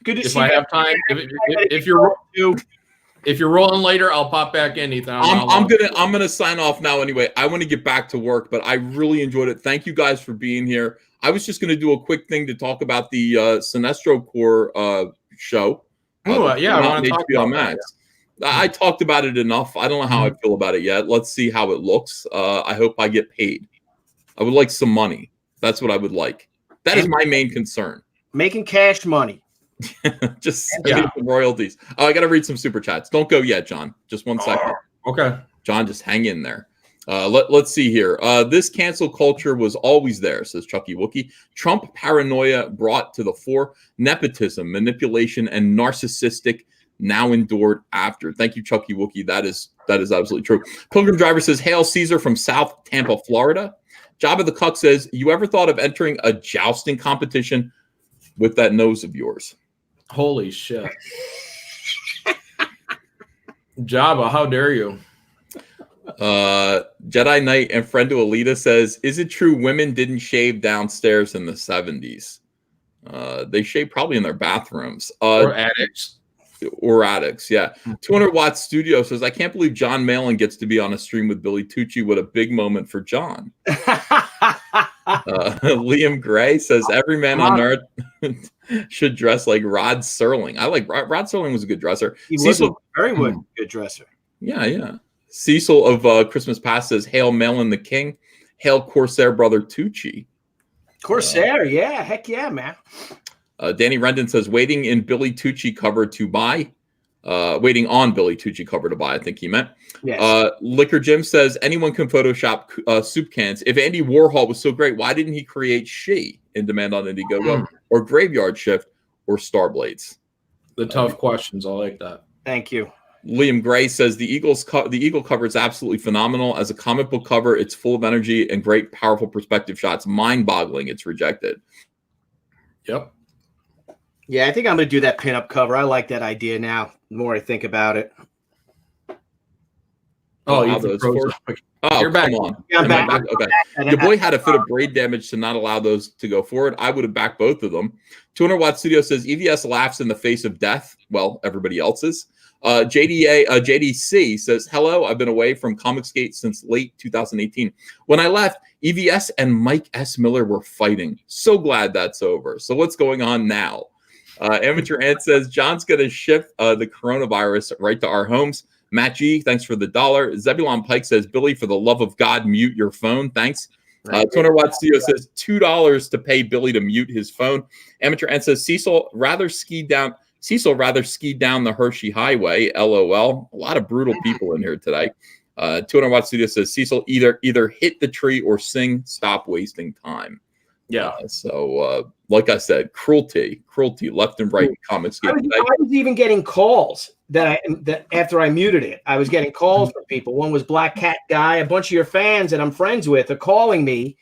Good to see you. If I have time, if you're rolling later, I'll pop back in, Ethan. I'm gonna sign off now anyway. I want to get back to work, but I really enjoyed it. Thank you guys for being here. I was just gonna do a quick thing to talk about the Sinestro Corps show. I want to talk about Max. I talked about it enough. I don't know how I feel about it yet. Let's see how it looks. I hope I get paid. I would like some money. That's what I would like. That is my main concern. Making cash money. Just some royalties. Oh, I got to read some super chats. Don't go yet, John. Just 1 second. Okay. John, just hang in there. Let's see here. This cancel culture was always there, says Chucky Wookie. Trump paranoia brought to the fore. Nepotism, manipulation, and narcissistic now endured after. Thank you, Chucky Wookie. That is absolutely true. Pilgrim Driver says, Hail Caesar from South Tampa, Florida. Jabba the Cuck says, you ever thought of entering a jousting competition with that nose of yours? Holy shit. Jabba, how dare you? Jedi Knight and friend to Alita says, is it true women didn't shave downstairs in the 70s? They shaved probably in their bathrooms. Or attics. Or attics, yeah. 200 Watt Studio says, I can't believe John Malin gets to be on a stream with Billy Tucci. What a big moment for John. Liam Gray says, every man on earth should dress like Rod Serling. I like Rod Serling was a good dresser. He was a very good dresser. Yeah. Cecil of Christmas Past says, Hail Malin the King. Hail Corsair brother Tucci. Corsair, yeah. Heck yeah, man. Danny Rendon says, waiting in Billy Tucci cover to buy. Waiting on Billy Tucci cover to buy, I think he meant. Yes. Liquor Jim says, anyone can Photoshop soup cans. If Andy Warhol was so great, why didn't he create She in Demand on Indiegogo or Graveyard Shift or Starblades? The tough questions. I like that. Thank you. Liam Gray says the Eagle cover is absolutely phenomenal. As a comic book cover, it's full of energy and great, powerful perspective shots. Mind-boggling. It's rejected. Yep. Yeah, I think I'm going to do that pinup cover. I like that idea now. The more I think about it. Oh, Allow Ethan those Crow's for- back. Oh, You're back. come on. Yeah, I'm Am I back. Okay. Your boy had a fit of brain damage to not allow those to go forward. I would have backed both of them. 200 Watt Studio says EVS laughs in the face of death. Well, everybody else's. JDC says, hello, I've been away from Comicsgate since late 2018. When I left, EVS and Mike S. Miller were fighting. So glad that's over. So what's going on now? Amateur Ant says, John's going to ship the coronavirus right to our homes. Matt G, thanks for the $1. Zebulon Pike says, Billy, for the love of God, mute your phone. Thanks. 200 Watt Studio says $2 to pay Billy to mute his phone. Amateur Ant says, Cecil rather skied down the Hershey Highway. LOL. A lot of brutal people in here today. 200 Watt Studio says, Cecil, either hit the tree or sing Stop Wasting Time. Yeah. like I said, cruelty left and right in Comicsgate. I was even getting calls that after I muted it, I was getting calls from people. One was Black Cat Guy, a bunch of your fans that I'm friends with are calling me,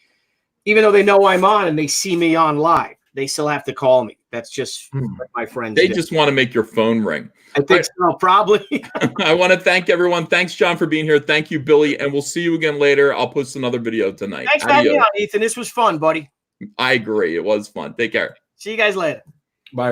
even though they know I'm on and they see me on live. They still have to call me. That's just what my friends They do. just want to make your phone ring. I think so, probably. I want to thank everyone. Thanks, John, for being here. Thank you, Billy. And we'll see you again later. I'll post another video tonight. Thanks for having me on, Ethan. This was fun, buddy. I agree. It was fun. Take care. See you guys later.